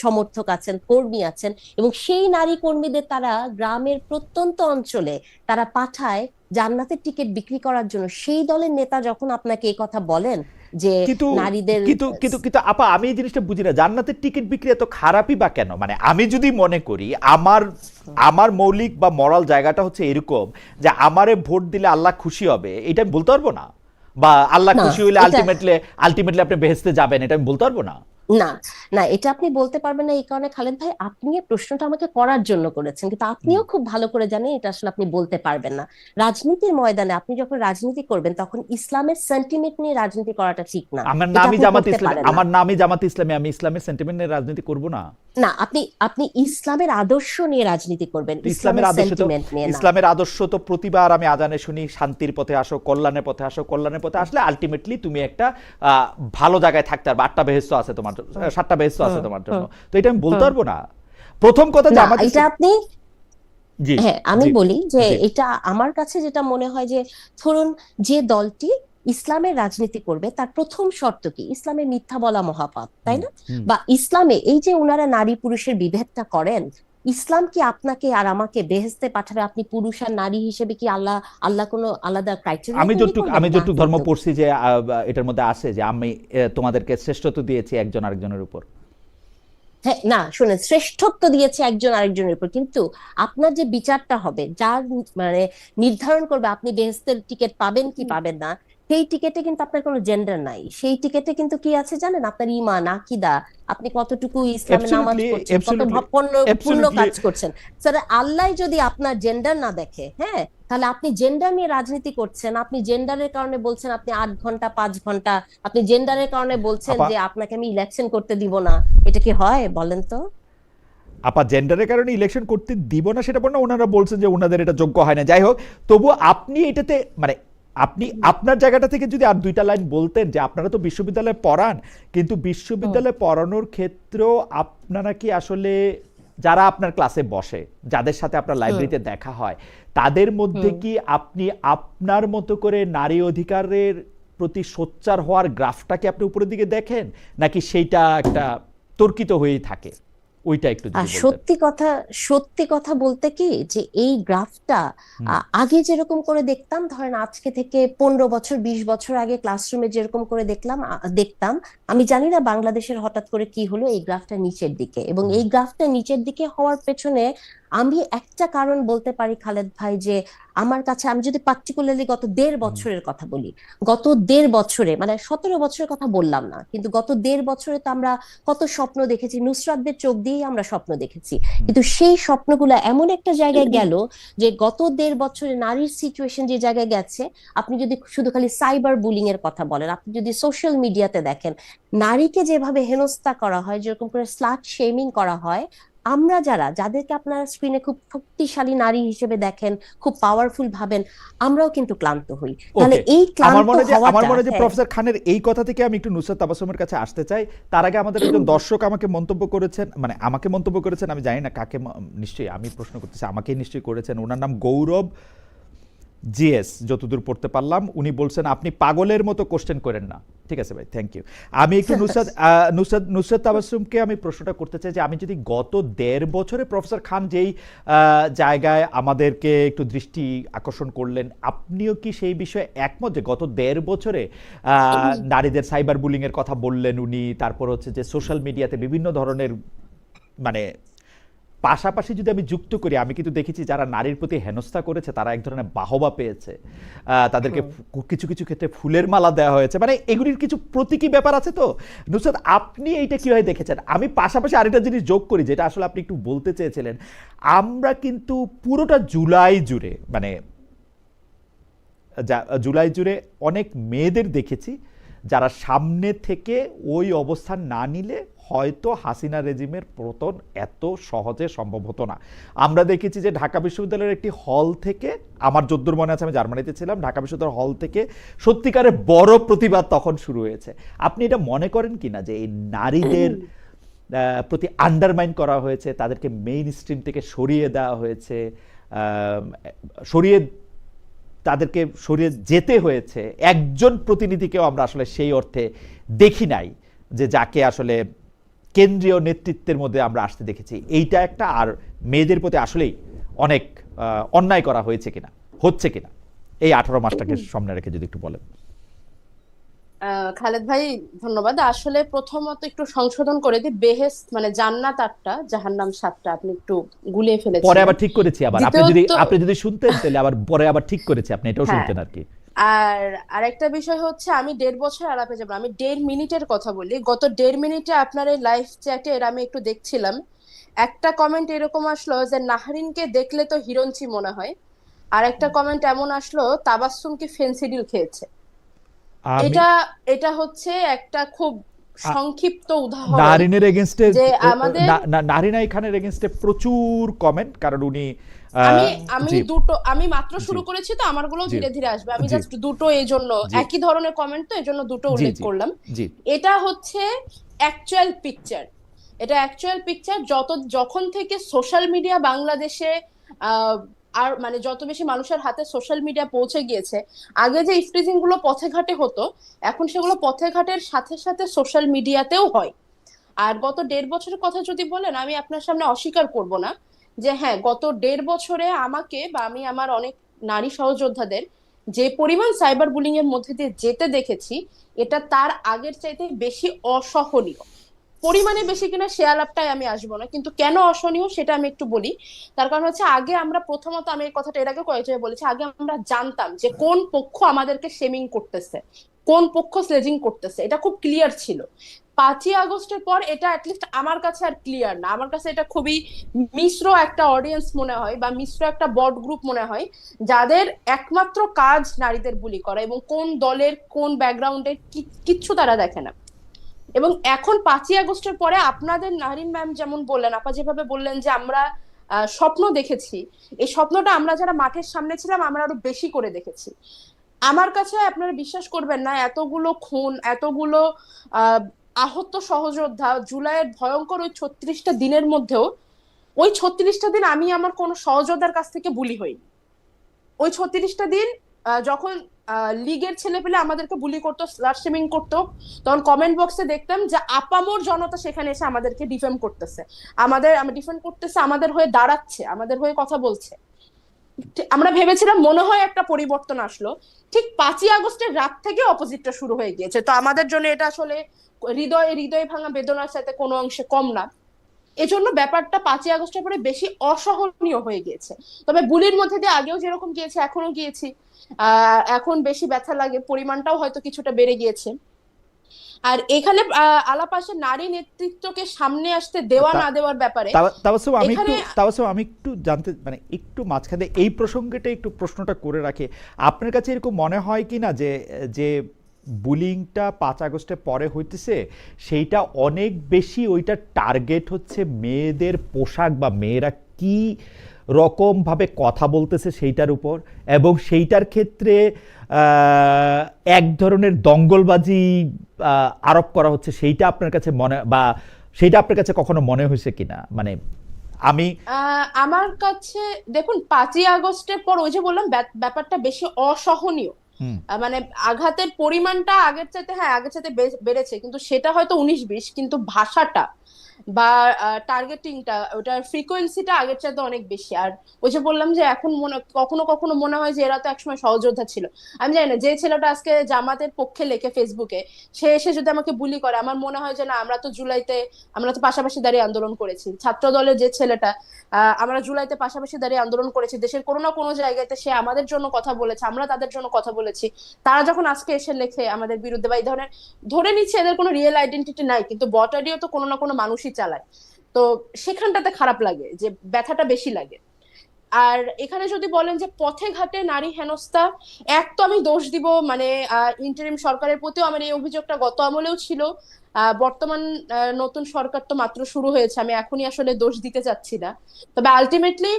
সমর্থক আছেন, কর্মী আছেন, এবং সেই নারী কর্মীদের তারা গ্রামের প্রত্যন্ত অঞ্চলে তারা পাঠায় জান্নাতের টিকিট বিক্রি করার জন্য, সেই দলের নেতা যখন আপনাকে এই কথা বলেন যে কিন্তু নারীদের কিন্তু কিন্তু কিন্তু আপা, আমি এই জিনিসটা বুঝি না, জান্নাতের টিকিট বিক্রি এত খারাপই বা কেন? মানে আমি যদি মনে করি আমার আমার মৌলিক বা মরাল জায়গাটা হচ্ছে এরকম যে আমারে ভোট দিলে আল্লাহ খুশি হবে, এটা আমি বলতে পারবো না? বা আল্লাহ না, খুশি হইলে এটা আলটিমেটলি আপনি বেহেশতে যাবেন, এটা আমি বলতে পারবো না? না, না, এটা আপনি বলতে পারবেন না। এই কারণে খালেদ ভাই, আপনি এই প্রশ্নটা আমাকে করার জন্য করেছেন, কিন্তু আপনিও খুব ভালো করে জানেন এটা আসলে আপনি বলতে পারবেন না। রাজনীতির ময়দানে আপনি যখন রাজনীতি করবেন তখন ইসলামের সেন্টিমেন্ট নিয়ে রাজনীতি করাটা ঠিক না, আমার এটা নামই আপনি জামাত করতে ইসলামী, পারেন না। আমার নামই জামাত ইসলামী, আমি ইসলামের সেন্টিমেন্ট নিয়ে রাজনীতি করব না? না, আপনি আপনি ইসলামের আদর্শ নিয়ে রাজনীতি করবেন, ইসলামের ইসলামের আদর্শ তো সেন্টিমেন্ট নিয়ে না। ইসলামের আদর্শ তো প্রতিবার আমি আজানে শুনি, শান্তির পথে আসো, কল্যাণের পথে আসো, কল্যাণের পথে আসলে আলটিমেটলি তুমি একটা ভালো জায়গায় থাকতে পারবে, 8টা বেহেশত আছে তোমার জন্য, 7টা বেহেশত আছে তোমার জন্য। তো এটা আমি বলতে পারবো না। প্রথম কথা যে না, আমাদের এটা আপনি, জি হ্যাঁ আমি জি বলি যে জি এটা আমার কাছে যেটা মনে হয় যে, ধরুন যে দলটি ইসলামের রাজনীতি করবে তার প্রথম শর্ত কি? ইসলামে মিথ্যা বলা মহাপাপ, তাই না? বা ইসলামে এই যে ওনারা নারী পুরুষের বিভেদটা করেন, ইসলাম কি আপনাকে আর আমাকে বেহেশতে পাঠাবে? আপনি পুরুষ আর নারী হিসেবে কি আল্লাহ আল্লাহ কোনো আলাদা ক্রাইটেরিয়া আমি তৈরি যতটুকু করবেন? আমি না যতটুকু ধর্ম কিন্তু। পড়ছি যে এটার মধ্যে আছে যে আমি তোমাদেরকে শ্রেষ্ঠত্ব দিয়েছি একজন আরেকজনের উপর। হ্যাঁ, না শুনেন, শ্রেষ্ঠত্ব দিয়েছে একজন আরেকজনের উপর, কিন্তু আপনার যে বিচারটা হবে, যার মানে নির্ধারণ করবে আপনি বেহেশতের টিকিট পাবেন কি পাবেন না, সেই টিকেটে কিন্তু আপনার কোনো জেন্ডার নাই। সেই টিকেটে কিন্তু কি আছে জানেন? আপনার ইমান, আকিদা, আপনি কতটুকু ইসলামে নামাজ অ্যাবসলিউটলি পড়ছেন, কত অ্যাবসলিউটলি পূর্ণ অ্যাবসলিউটলি কাজ করছেন। স্যার, আল্লাহ যদি আপনার জেন্ডার না দেখে, হ্যাঁ, তাহলে আপনি জেন্ডার নিয়ে রাজনীতি করছেন, আপনি জেন্ডারের কারণে বলছেন আপনি 8 ঘন্টা 5 ঘন্টা, আপনি জেন্ডারের কারণে বলছেন আপা যে আপনাকে আমি ইলেকশন করতে দিব না। এটা কি হয় বলেন তো? আপা জেন্ডারের কারণে ইলেকশন করতে দিব না সেটা বল না, ওনারা বলছেন যে ওনাদের এটা যোগ্য হয় না। যাই হোক, তবু আপনি এটাতে মানে আপনি আপনার জায়গাটা থেকে যদি আর 2টা লাইন বলতেন যে আপনারা তো বিশ্ববিদ্যালয়ে পড়ান, কিন্তু বিশ্ববিদ্যালয়ে পড়ানোর ক্ষেত্রেও আপনারা কি আসলে যারা আপনার ক্লাসে বসে, যাদের সাথে আপনার লাইব্রেরিতে দেখা হয়, তাদের মধ্যে কি আপনি আপনার মতো করে নারী অধিকারের প্রতি সোচ্চার হওয়ার গ্রাফটাকে আপনি উপরের দিকে দেখেন, নাকি সেইটা একটা তর্কিত হয়েই থাকে? ওইটা একটু আর যদি বলতেন। সত্যি কথা বলতে কি, যে এই গ্রাফটা আগে যেরকম করে দেখতাম, ধরেন আজকে থেকে 15 বছর 20 বছর আগে ক্লাসরুমে যেরকম করে দেখতাম, আমি জানি না বাংলাদেশের হঠাৎ করে কি হলো এই গ্রাফটা নিচের দিকে, এবং এই গ্রাফটা নিচের দিকে হওয়ার পেছনে আমি একটা কারণ বলতে পারি খালেদ ভাই, যে আমার কাছে, আমি যদি পার্টিকুলারলি গত 1.5 বছরের কথা বলি, গত 1.5 বছরে, মানে 17 বছরের কথা বললাম না, কিন্তু গত 1.5 বছরে তো আমরা কত স্বপ্ন দেখেছি, নুসরাতদের চোখ দিয়েই আমরা স্বপ্ন দেখেছি, কিন্তু সেই স্বপ্নগুলো এমন একটা জায়গায় গেল যে গত 1.5 বছরে নারীর সিচুয়েশন যে জায়গায় গেছে, আপনি যদি শুধু খালি সাইবার বুলিং এর কথা বলেন, আপনি যদি সোশ্যাল মিডিয়াতে দেখেন নারীকে যেভাবে হেনস্থা করা হয়, যেরকম করে স্লাট শেমিং করা হয়, আমরা যাদেরকে আপনারা স্ক্রিনে খুব শক্তিশালী নারী হিসেবে দেখেন, খুব পাওয়ারফুল ভাবেন, আমরাও কিন্তু ক্লান্ত হই। তাহলে ওকে, এই আমার ক্লান্ত মনে যে হওয়াটা, হ্যাঁ, প্রফেসর খানের এই কথা থেকে আমি একটু নুসরাত তাবাসসুমের কাছে আসতে চাই। তার আগে আমাদের একজন দর্শক আমাকে মন্তব্য করেছেন, মানে আমাকে মন্তব্য করেছেন, আমি জানি না কাকে, নিশ্চয়ই আমি প্রশ্ন করতেছি, আমাকেই নিশ্চয়ই করেছেন। ওনার নাম গৌরব জিএস, যতদূর পড়তে পারলাম। উনি বলছেন আপনি পাগলের মতো কোশ্চেন করেন না। ঠিক আছে ভাই, থ্যাংক ইউ। আমি একটু নুসরাত তাবাসসুমকে আমি প্রশ্নটা করতে চাই যে আমি যদি গত 1.5 বছরে প্রফেসর খান যেই জায়গায় আমাদেরকে একটু দৃষ্টি আকর্ষণ করলেন, আপনিও কি সেই বিষয়ে একমত যে গত 1.5 বছরে নারীদের সাইবার বুলিং এর কথা বললেন উনি, তারপর হচ্ছে যে সোশ্যাল মিডিয়াতে বিভিন্ন ধরনের, মানে পাশাপাশি যদি আমি যুক্ত করি, আমি কিন্তু দেখেছি যারা নারীর প্রতি হেনস্থা করেছে তারা এক ধরনের বাহবা পেয়েছে, তাদেরকে কিছু কিছু ক্ষেত্রে ফুলের মালা দেওয়া হয়েছে, মানে এগুলির কিছু প্রতীকী ব্যাপার আছে। তো নুসরাত, আপনি এইটা কিভাবে দেখেছেন? আমি পাশাপাশি আরেকটা জিনিস যোগ করি, যেটা আসলে আপনি একটু বলতে চেয়েছিলেন। আমরা কিন্তু পুরোটা জুলাই জুড়ে, মানে জুলাই জুড়ে অনেক মেয়েদের দেখেছি যারা সামনে থেকে ওই অবস্থান না নিলে হয়তো হাসিনা রেজিমের পতন এত সহজে সম্ভব হতো না। আমরা দেখেছি যে ঢাকা বিশ্ববিদ্যালয়ের একটি হল থেকে, আমার যদ্দূর মনে আছে আমি জার্মানিতে ছিলাম, ঢাকা বিশ্ববিদ্যালয়ের হল থেকে সত্যিকারের বড় প্রতিবাদ তখন শুরু হয়েছে। আপনি এটা মনে করেন কিনা যে এই নারীদের প্রতি আন্ডারমাইন করা হয়েছে, তাদেরকে মেইন স্ট্রিম থেকে সরিয়ে দেওয়া হয়েছে, তাদেরকে সরিয়ে যেতে হয়েছে? একজন প্রতিনিধিকেও আমরা আসলে সেই অর্থে দেখি নাই যে যাকে আসলে কেন্দ্রীয় নেতৃত্বের মধ্যে আমরা আসতে দেখেছি। এইটা একটা। আর মেয়েদের প্রতি আসলেই অনেক অন্যায় করা হয়েছে কিনা, হচ্ছে কিনা, এই 18 মাসটাকে সামনে রেখে যদি একটু বলেন। খালেদ ভাই ধন্যবাদ। আসলে প্রথমত একটু সংশোধন করে দিই, বেহেশত মানে জান্নাত 8টা, জাহান্নাম 7টা, আপনি একটু গুলিয়ে ফেলেছেন। পরে আবার ঠিক করেছি, আবার দ্বিতীয়ত আপনি যদি শুনতেন তাহলে আবার পরে আবার ঠিক করেছি, আপনি এটাও হ্যাঁ, শুনতেন আর কি। আর আরেকটা বিষয় হচ্ছে, আমি 1.5 বছর আলাপে যাবো, আমি 1.5 মিনিটের কথা বলি। গত 1.5 মিনিটে আপনার এই লাইভ চ্যাটের আমি একটু দেখছিলাম, একটা কমেন্ট এরকম আসলো যে নাহরিনকে দেখলে তো হিরোইনচি মনে হয়, আর একটা কমেন্ট এমন আসলো তাবাসসুম কি ফেন্সিডিল খেয়েছে। আমি এটা এটা হচ্ছে একটা খুব সংক্ষিপ্ত উদাহরণ নারিনের এগেইনস্টে, যে আমাদের নারিনা খানের এগেইনস্টে প্রচুর কমেন্ট, কারণ উনি আমি আমি জি দুটো, আমি মাত্র জি শুরু করেছি তো আমারগুলো জি ধীরে ধীরে আসবে, আমি জি জাস্ট দুটো, এই জন্য জি একই ধরনের কমেন্ট তো এই জন্য দুটো জি উল্লেখ জি করলাম। জি এটা হচ্ছে অ্যাকচুয়াল পিকচার, এটা অ্যাকচুয়াল পিকচার। যখন থেকে সোশ্যাল মিডিয়া বাংলাদেশে আহ আর মানে যত বেশি মানুষের হাতে সোশ্যাল মিডিয়া পৌঁছে গিয়েছে, আগে যে ইফটিজিং গুলো পথে ঘাটে হতো, এখন সেগুলো পথে ঘাটের সাথে সাথে সোশ্যাল মিডিয়াতেও হয়। আর গত 1.5 বছরের কথা যদি বলেন, আমি আপনার সামনে অস্বীকার করব না যে হ্যাঁ, গত 1.5 বছরে আমাকে বা আমি আমার অনেক নারী সহযোদ্ধাদের যে পরিমাণ সাইবার বুলিং এর মধ্যে দিয়ে যেতে দেখেছি, এটা তার আগের চাইতে বেশি অসহনীয়। পরিমাণে বেশি কিনা সে আলাপটাই আমি আসবো না, কিন্তু কেন অসহনীয় সেটা আমি একটু বলি। তার কারণ হচ্ছে, আগে আমরা প্রথমত, আমি এই কথাটা এর আগে কয়েক জায়গায় বলেছি, আগে আমরা জানতাম যে কোন পক্ষ আমাদেরকে শেমিং করতেছে, কোন পক্ষ স্লেজিং করতেছে, এটা খুব ক্লিয়ার ছিল। 5ই আগস্টের পর এটা অ্যাটলিস্ট আমার কাছে আর ক্লিয়ার না, আমার কাছে এটা খুবই মিশ্র একটা অডিয়েন্স মনে হয়, বা মিশ্র একটা বট গ্রুপ মনে হয়, যাদের একমাত্র কাজ নারীদের বুলি করা, এবং কোন দলের কোন ব্যাকগ্রাউন্ডের কিচ্ছু তারা দেখে না। এবং এখন 5ই আগস্টের পরে আপনাদের নারিন ম্যাম যেমন বললেন, আপা যেভাবে বললেন যে আমরা স্বপ্ন দেখেছি, এই স্বপ্নটা আমরা যারা মাঠের সামনে ছিলাম আমরা আরো বেশি করে দেখেছি। আমার কাছে আপনারা বিশ্বাস করবেন না, এতগুলো খুন, এতগুলো আহ আহত সহযোদ্ধা, জুলাইয়ের ভয়ঙ্কর ওই 36টা দিনের মধ্যেও, ওই 36টা দিন আমি আমার কোনো সহযোদ্ধার কাছ থেকে বুলি হইনি। ওই 36টা দিন যখন লিগের ছেলে পেলে আমাদেরকে বুলি করতো, স্লাট শেমিং করতো, তখন কমেন্ট বক্সে দেখতাম যে আপামর জনতা সেখানে এসে আমাদেরকে ডিফেন্ড করতেছে, ডিফেন্ড করতেছে, আমাদের হয়ে দাঁড়াচ্ছে, আমাদের হয়ে কথা বলছে। আমরা ভেবেছিলাম মনে হয় একটা পরিবর্তন আসলো, ঠিক 5ই আগস্টের রাত থেকে অপোজিটটা শুরু হয়ে গিয়েছে। তো আমাদের জন্য এটা আসলে হৃদয় ভাঙা বেদনার সাথে কোনো অংশে কম না। এজন্য ব্যাপারটা 5ই আগস্টের পরে বেশি অসহনীয় হয়ে গিয়েছে। তবে বুলির মধ্যে দিয়ে আগেও যেরকম গিয়েছে এখনো গিয়েছি, এখন বেশি ব্যথা লাগে, পরিমাণটাও হয়তো কিছুটা বেড়ে গিয়েছে। আর এখানে আলাপ আসে নারী নেতৃত্বকে সামনে আসতে দেওয়া না দেওয়ার ব্যাপারে। তাবাসসুম, আমি একটু জানতে, মানে একটু মাঝখানে এই প্রসঙ্গটা একটু প্রশ্নটা করে রাখি, আপনার কাছে এরকম মনে হয় কি না যে যে বুলিংটা 5 আগস্টে পরে হইতেছে, সেইটা অনেক বেশি ওইটা টার্গেট হচ্ছে মেয়েদের পোশাক বা মেয়েরা কি রকম ভাবে কথা বলতেছে সেইটার উপর, এবং সেইটার ক্ষেত্রে এক ধরনের দঙ্গলবাজি আরোপ করা হচ্ছে, সেইটা আপনার কাছে মনে, বা সেইটা আপনার কাছে কখনো মনে হয়েছে কিনা? মানে আমি আমার কাছে দেখুন, 5ই আগস্টের পর ওই যে বললাম ব্যাপারটা বেশি অসহনীয়, মানে আঘাতের পরিমাণটা আগের চাইতে, হ্যাঁ আগের চাইতে বেড়েছে, কিন্তু সেটা হয়তো 19-20, কিন্তু ভাষাটা বা টার্গেটিংটা, ওটার ফ্রিকোয়েন্সিটা আগের চাইতে অনেক বেশি। আর ওই যে বললাম যে এখন কখনো কখনো মনে হয় যে এরা তো একসময় সহযোদ্ধা ছিল। আমি জানি না, যে ছেলেটা আজকে জামাতের পক্ষে লেখে ফেসবুকে, সে এসে যদি আমাকে বুলি করে, আমার মনে হয় যে না, আমরা তো জুলাইতে, আমরা তো পাশাপাশি দাঁড়িয়ে আন্দোলন করেছি। ছাত্র দলের যে ছেলেটা, আমরা জুলাইতে পাশাপাশি দাঁড়িয়ে আন্দোলন করেছি, দেশের কোনো না কোনো জায়গাতে সে আমাদের জন্য কথা বলেছে, আমরা তাদের জন্য কথা বলেছি। তারা যখন আজকে এসে লেখে আমাদের বিরুদ্ধে বা এই ধরনের, ধরে নিচ্ছে এদের কোনো রিয়েল আইডেন্টিটি নাই, কিন্তু বট আইডিও তো কোনো না কোনো মানুষই চালায়, তো সেখানটাতে খারাপ লাগে, যে ব্যথাটা বেশি লাগে। আর এখানে যদি বলেন যে পথে ঘাটে নারী হেনস্থা, এক তো আমি দোষ দিব মানে ইন্টারিম সরকারের প্রতিও আমার এই অভিযোগটা গত আমলেও ছিল। বর্তমান নতুন সরকার তো মাত্র শুরু হয়েছে, আমি এখনই আসলে দোষ দিতে চাচ্ছি না। তবে আলটিমেটলি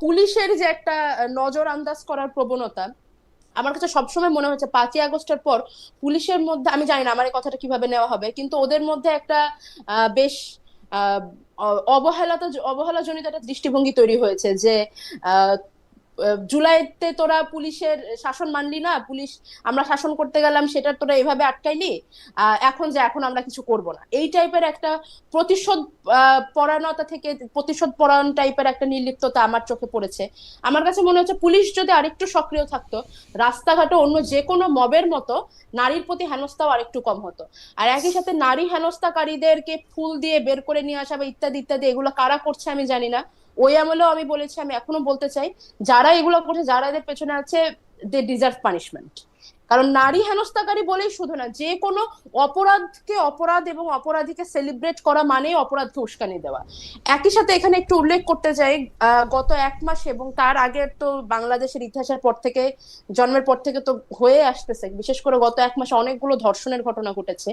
পুলিশের যে একটা নজর আন্দাজ করার প্রবণতা, আমার কাছে সবসময় মনে হচ্ছে 5ই আগস্টের পর পুলিশের মধ্যে, আমি জানি না আমার এই কথাটা কিভাবে নেওয়া হবে, কিন্তু ওদের মধ্যে একটা বেশ আহ অবহেলাজনিত একটা দৃষ্টিভঙ্গি তৈরি হয়েছে যে আহ জুলাইতে তোরা পুলিশের শাসন মানলি না, পুলিশ আমরা শাসন করতে গেলাম সেটা তোরা এভাবে আটকাইলি, এখন আমরা কিছু করব না, এই টাইপের একটা প্রতিশোধ পরায়ণতা থেকে প্রতিশোধ পরায়ণ টাইপের একটা নির্লিপ্ততা আমার চোখে পড়েছে। আমার কাছে মনে হচ্ছে পুলিশ যদি আরেকটু সক্রিয় থাকতো, রাস্তাঘাটে অন্য যে কোনো মবের মতো নারীর প্রতি হেনস্থাও আরেকটু কম হতো। আর একই সাথে নারী হেনস্থাকারীদেরকে ফুল দিয়ে বের করে নিয়ে আসা বা ইত্যাদি ইত্যাদি, এগুলো কারা করছে আমি জানি না, ওই আমলেও আমি বলেছি, আমি এখনো বলতে চাই, যারা এগুলো করছে, যারা এদের পেছনে আছে, দে ডিজার্ভ পানিশমেন্ট। কারণ নারী হেনস্থাকারী বলেই শুধু না, যে কোনো অপরাধকে অপরাধ এবং অপরাধীকে সেলিব্রেট করা মানেই অপরাধকে উস্কানি দেওয়া। একই সাথে এখানে একটু উল্লেখ করতে চাই, গত 1 মাস এবং তার আগের তো বাংলাদেশের ইতিহাসের পর থেকে, জন্মের পর থেকে তো হয়ে আসতেছে, বিশেষ করে গত 1 মাসে অনেকগুলো ধর্ষণের ঘটনা ঘটেছে।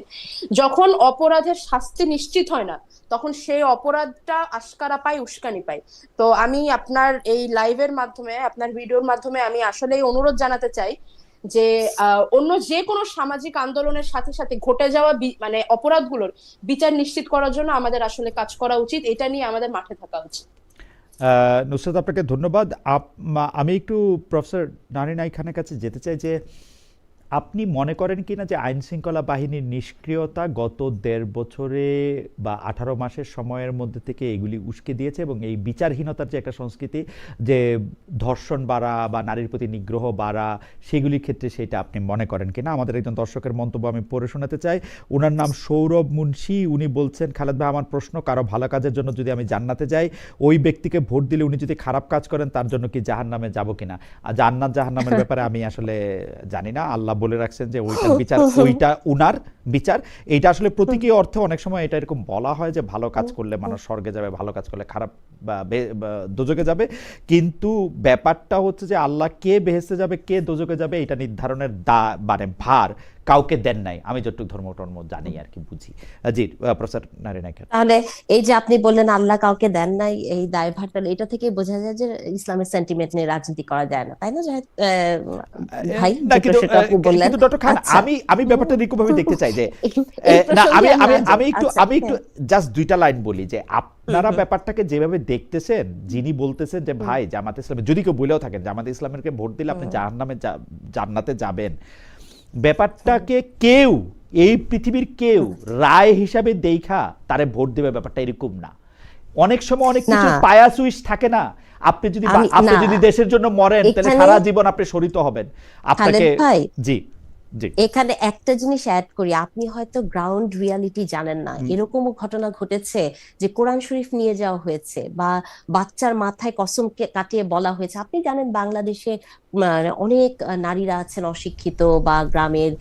যখন অপরাধের শাস্তি নিশ্চিত হয় না, তখন সেই অপরাধটা আশকারা পায়, উস্কানি পায়। তো আমি আপনার এই লাইভের মাধ্যমে, আপনার ভিডিওর মাধ্যমে আমি আসলে অনুরোধ জানাতে চাই যে অন্য যে কোনো সামাজিক আন্দোলনের সাথে সাথে ঘটে যাওয়া মানে অপরাধগুলোর বিচার নিশ্চিত করার জন্য আমাদের আসলে কাজ করা উচিত, এটা নিয়ে আমাদের মাঠে থাকা উচিত। নুসরাত, আপনাকে ধন্যবাদ। আমি একটু প্রফেসর নারিন আই খানের কাছে যেতে চাই যে আপনি মনে করেন কিনা যে আইন শৃঙ্খলা বাহিনীর নিষ্ক্রিয়তা গত 1.5 বছরে বা 18 মাসের সময়ের মধ্যে থেকে এগুলি উস্কে দিয়েছে, এবং এই বিচারহীনতার যে একটা সংস্কৃতি, যে ধর্ষণ বাড়া বা নারীর প্রতি নিগ্রহ বাড়া, সেগুলির ক্ষেত্রে সেটা আপনি মনে করেন কিনা? আমাদের একজন দর্শকের মন্তব্য আমি পড়ে শোনাতে চাই। ওনার নাম সৌরভ মুন্সি। উনি বলছেন, খালেদ ভাই, আমার প্রশ্ন, কারো ভালো কাজের জন্য যদি আমি জান্নাতে যাই, ওই ব্যক্তিকে ভোট দিলে উনি যদি খারাপ কাজ করেন, তার জন্য কি জাহান্নামে যাব কিনা? আর জান্নাত জাহান্নামের ব্যাপারে আমি আসলে জানি না। আল্লাহ বলে রাখছেন যে ওইটার বিচার, ওইটা উনার বিচার। এইটা আসলে প্রতীকী অর্থে অনেক সময় এটা এরকম বলা হয় যে ভালো কাজ করলে মানুষ স্বর্গে যাবে, ভালো কাজ করলে খারাপ বা দোজকে যাবে। কিন্তু ব্যাপারটা হচ্ছে যে আল্লাহ কে বেহেশতে যাবে, কে দোজকে যাবে, এটা নির্ধারণের মানে ভার কাউকে দেন নাই, আমি যতটুকু ধর্ম জানি আর কি, বুঝি। জি, প্রফেসর নারিন আই খান। তাহলে এই যে আপনি বললেন আল্লাহ কাউকে দেন নাই, এই দায়ভারটা, এটা থেকে বোঝা যায় যে ইসলামের সেন্টিমেন্ট নিয়ে রাজনীতি করা যায় না, তাই না ভাই? না, কিন্তু সেটা আপনি বললেন। কিন্তু ডক্টর খান, আচ্ছা, আমি ব্যাপারটা এরকমভাবে দেখতে চাই যে এই না, প্রসঙ্গে আমরা আমি আচ্ছা, একটু জাস্ট 2টা লাইন বলি যে আপনারা ব্যাপারটাকে যেভাবে দেখতেছেন, যিনি বলতেছেন যে ভাই জামাতে ইসলামে, যদি কেউ বলেও থাকেন জামাতে ইসলামেরকে ভোট দিলে আপনি জান্নাতে যাবেন, ব্যাপারটাকে কেউ, এই পৃথিবীর কেউ রায় হিসাবে দেখা তারে ভোট দেবে, ব্যাপারটা এরকম না। অনেক সময় অনেক কিছু না, পায়া সুইচ থাকে না। আপনি না, যদি দেশের জন্য মরেন, তাহলে এখানে সারা জীবন আপনি শহীদ হবেন। আপনাকে খালেদ ভাই, জি জি এখানে একটা জিনিস অ্যাড করি, আপনি হয়তো গ্রাউন্ড রিয়ালিটি জানেন না। এরকমও ঘটনা ঘটেছে যে কোরআন শরীফ নিয়ে যাওয়া হয়েছে বা বাচ্চার মাথায় কসম কাটিয়ে বলা হয়েছে। আপনি জানেন বাংলাদেশে অনেক নারীরা আছেন অশিক্ষিত বা গ্রামের,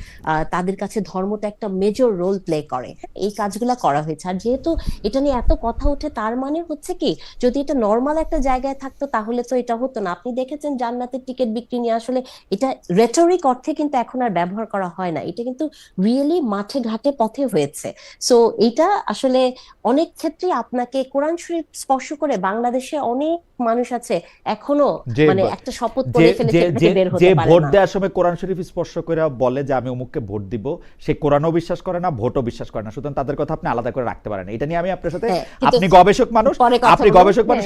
তাদের কাছে ধর্মটা একটা মেজর রোল প্লে করে। এই কাজগুলা করা হয়েছে। আর যেহেতু এটা নিয়ে এত কথা ওঠে, তার মানে হচ্ছে কি, যদি এটা নর্মাল একটা জায়গায় থাকতো তাহলে তো এটা হতো না। আপনি দেখেছেন জান্নাতের টিকিট বিক্রি নিয়ে আসলে এটা রেটরিক অর্থে কিন্তু এখন আর ব্যবহার করা হয় না, এটা কিন্তু রিয়েলি মাঠে ঘাটে পথে হয়েছে। সো এটা আসলে অনেক ক্ষেত্রে আপনাকে কোরআন শরীফ স্পর্শ করে, বাংলাদেশে অনেক মানুষ আছে এখনো মানে একটা শপথ করে ফেলেছে, বের হতে যে পারে ভোট না। দেওয়ার সময় কোরআন শরীফ স্পর্শ করে বলে যে আমি অমুককে ভোট দিব, সে কোরআনও বিশ্বাস করে না, ভোটও বিশ্বাস করে না, সুতরাং তাদের কথা আপনি আলাদা করে রাখতে পারেন। এটা নিয়ে আমি আপনার সাথে, আপনি গবেষক মানুষ,